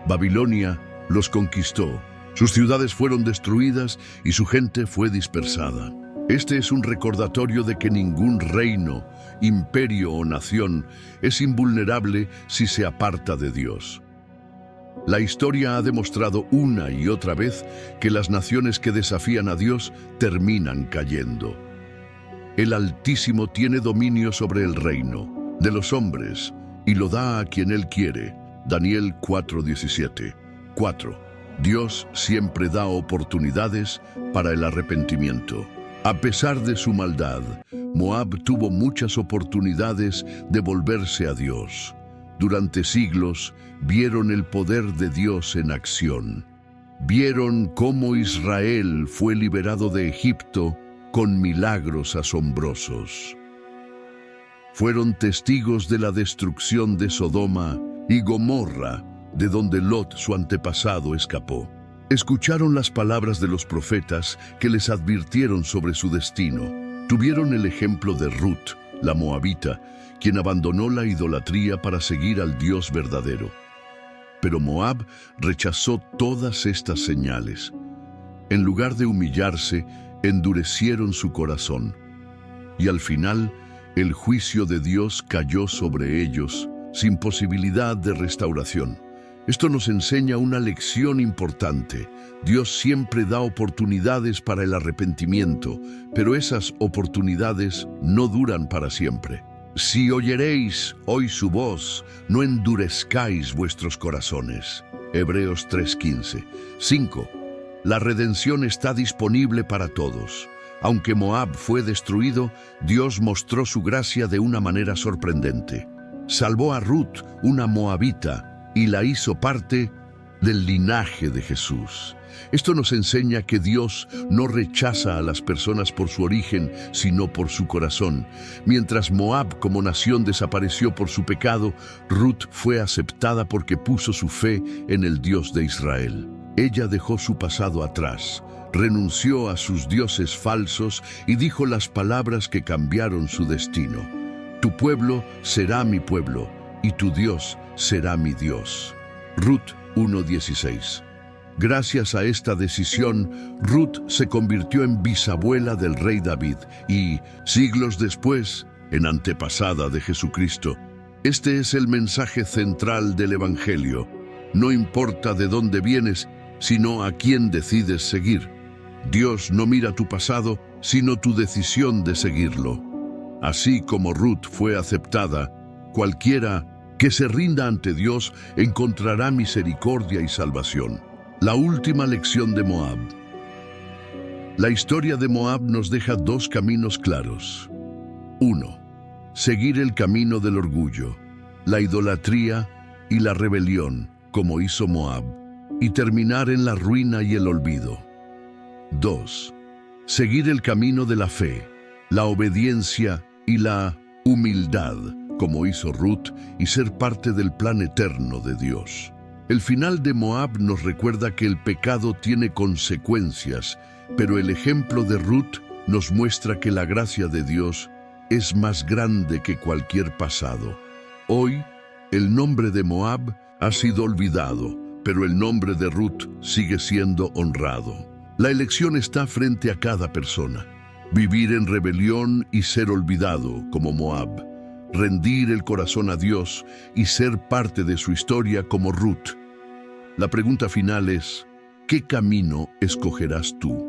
Babilonia los conquistó, sus ciudades fueron destruidas y su gente fue dispersada. Este es un recordatorio de que ningún reino, imperio o nación es invulnerable si se aparta de Dios. La historia ha demostrado una y otra vez que las naciones que desafían a Dios terminan cayendo. El Altísimo tiene dominio sobre el reino de los hombres y lo da a quien Él quiere. Daniel 4:17. 4. Dios siempre da oportunidades para el arrepentimiento. A pesar de su maldad, Moab tuvo muchas oportunidades de volverse a Dios. Durante siglos vieron el poder de Dios en acción. Vieron cómo Israel fue liberado de Egipto con milagros asombrosos. Fueron testigos de la destrucción de Sodoma y Gomorra, de donde Lot, su antepasado, escapó. Escucharon las palabras de los profetas que les advirtieron sobre su destino. Tuvieron el ejemplo de Ruth, la moabita, quien abandonó la idolatría para seguir al Dios verdadero. Pero Moab rechazó todas estas señales. En lugar de humillarse, endurecieron su corazón. Y al final, el juicio de Dios cayó sobre ellos, sin posibilidad de restauración. Esto nos enseña una lección importante. Dios siempre da oportunidades para el arrepentimiento, pero esas oportunidades no duran para siempre. Si oyeréis hoy su voz, no endurezcáis vuestros corazones. Hebreos 3:15. 5. La redención está disponible para todos. Aunque Moab fue destruido, Dios mostró su gracia de una manera sorprendente. Salvó a Ruth, una moabita, y la hizo parte del linaje de Jesús. Esto nos enseña que Dios no rechaza a las personas por su origen, sino por su corazón. Mientras Moab como nación desapareció por su pecado, Ruth fue aceptada porque puso su fe en el Dios de Israel. Ella dejó su pasado atrás, renunció a sus dioses falsos y dijo las palabras que cambiaron su destino. Tu pueblo será mi pueblo y tu Dios será mi Dios. Ruth 1:16. Gracias a esta decisión, Ruth se convirtió en bisabuela del rey David y, siglos después, en antepasada de Jesucristo. Este es el mensaje central del Evangelio. No importa de dónde vienes, sino a quién decides seguir. Dios no mira tu pasado, sino tu decisión de seguirlo. Así como Ruth fue aceptada, cualquiera que se rinda ante Dios encontrará misericordia y salvación. La última lección de Moab. La historia de Moab nos deja dos caminos claros. 1. Seguir el camino del orgullo, la idolatría y la rebelión, como hizo Moab, y terminar en la ruina y el olvido. 2. Seguir el camino de la fe, la obediencia y la humildad, como hizo Ruth, y ser parte del plan eterno de Dios. El final de Moab nos recuerda que el pecado tiene consecuencias, pero el ejemplo de Ruth nos muestra que la gracia de Dios es más grande que cualquier pasado. Hoy, el nombre de Moab ha sido olvidado, pero el nombre de Ruth sigue siendo honrado. La elección está frente a cada persona. Vivir en rebelión y ser olvidado, como Moab. Rendir el corazón a Dios y ser parte de su historia como Ruth. La pregunta final es, ¿qué camino escogerás tú?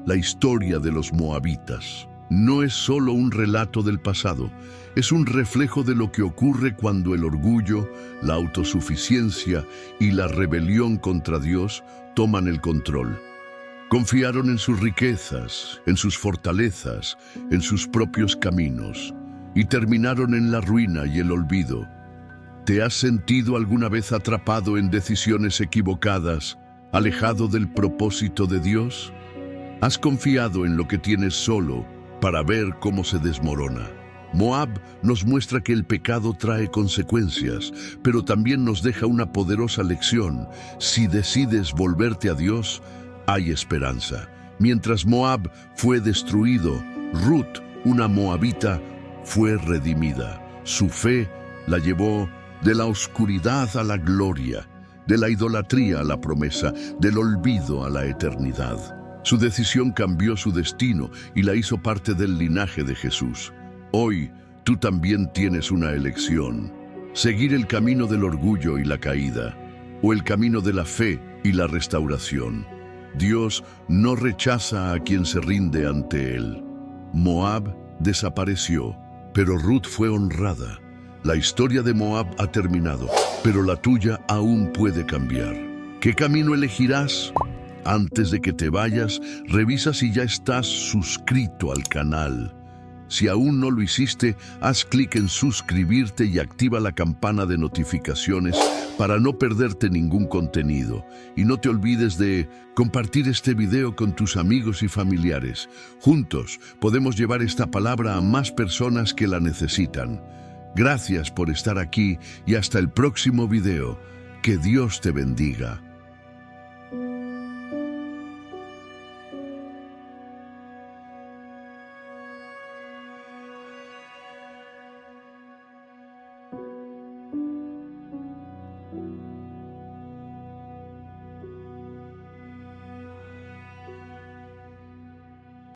La historia de los moabitas no es solo un relato del pasado, es un reflejo de lo que ocurre cuando el orgullo, la autosuficiencia y la rebelión contra Dios toman el control. Confiaron en sus riquezas, en sus fortalezas, en sus propios caminos, y terminaron en la ruina y el olvido. ¿Te has sentido alguna vez atrapado en decisiones equivocadas, alejado del propósito de Dios? ¿Has confiado en lo que tienes solo para ver cómo se desmorona? Moab nos muestra que el pecado trae consecuencias, pero también nos deja una poderosa lección. Si decides volverte a Dios, hay esperanza. Mientras Moab fue destruido, Ruth, una moabita, fue redimida. Su fe la llevó de la oscuridad a la gloria, de la idolatría a la promesa, del olvido a la eternidad. Su decisión cambió su destino y la hizo parte del linaje de Jesús. Hoy, tú también tienes una elección. Seguir el camino del orgullo y la caída, o el camino de la fe y la restauración. Dios no rechaza a quien se rinde ante Él. Moab desapareció, pero Ruth fue honrada. La historia de Moab ha terminado, pero la tuya aún puede cambiar. ¿Qué camino elegirás? Antes de que te vayas, revisa si ya estás suscrito al canal. Si aún no lo hiciste, haz clic en suscribirte y activa la campana de notificaciones para no perderte ningún contenido. Y no te olvides de compartir este video con tus amigos y familiares. Juntos podemos llevar esta palabra a más personas que la necesitan. Gracias por estar aquí y hasta el próximo video. Que Dios te bendiga.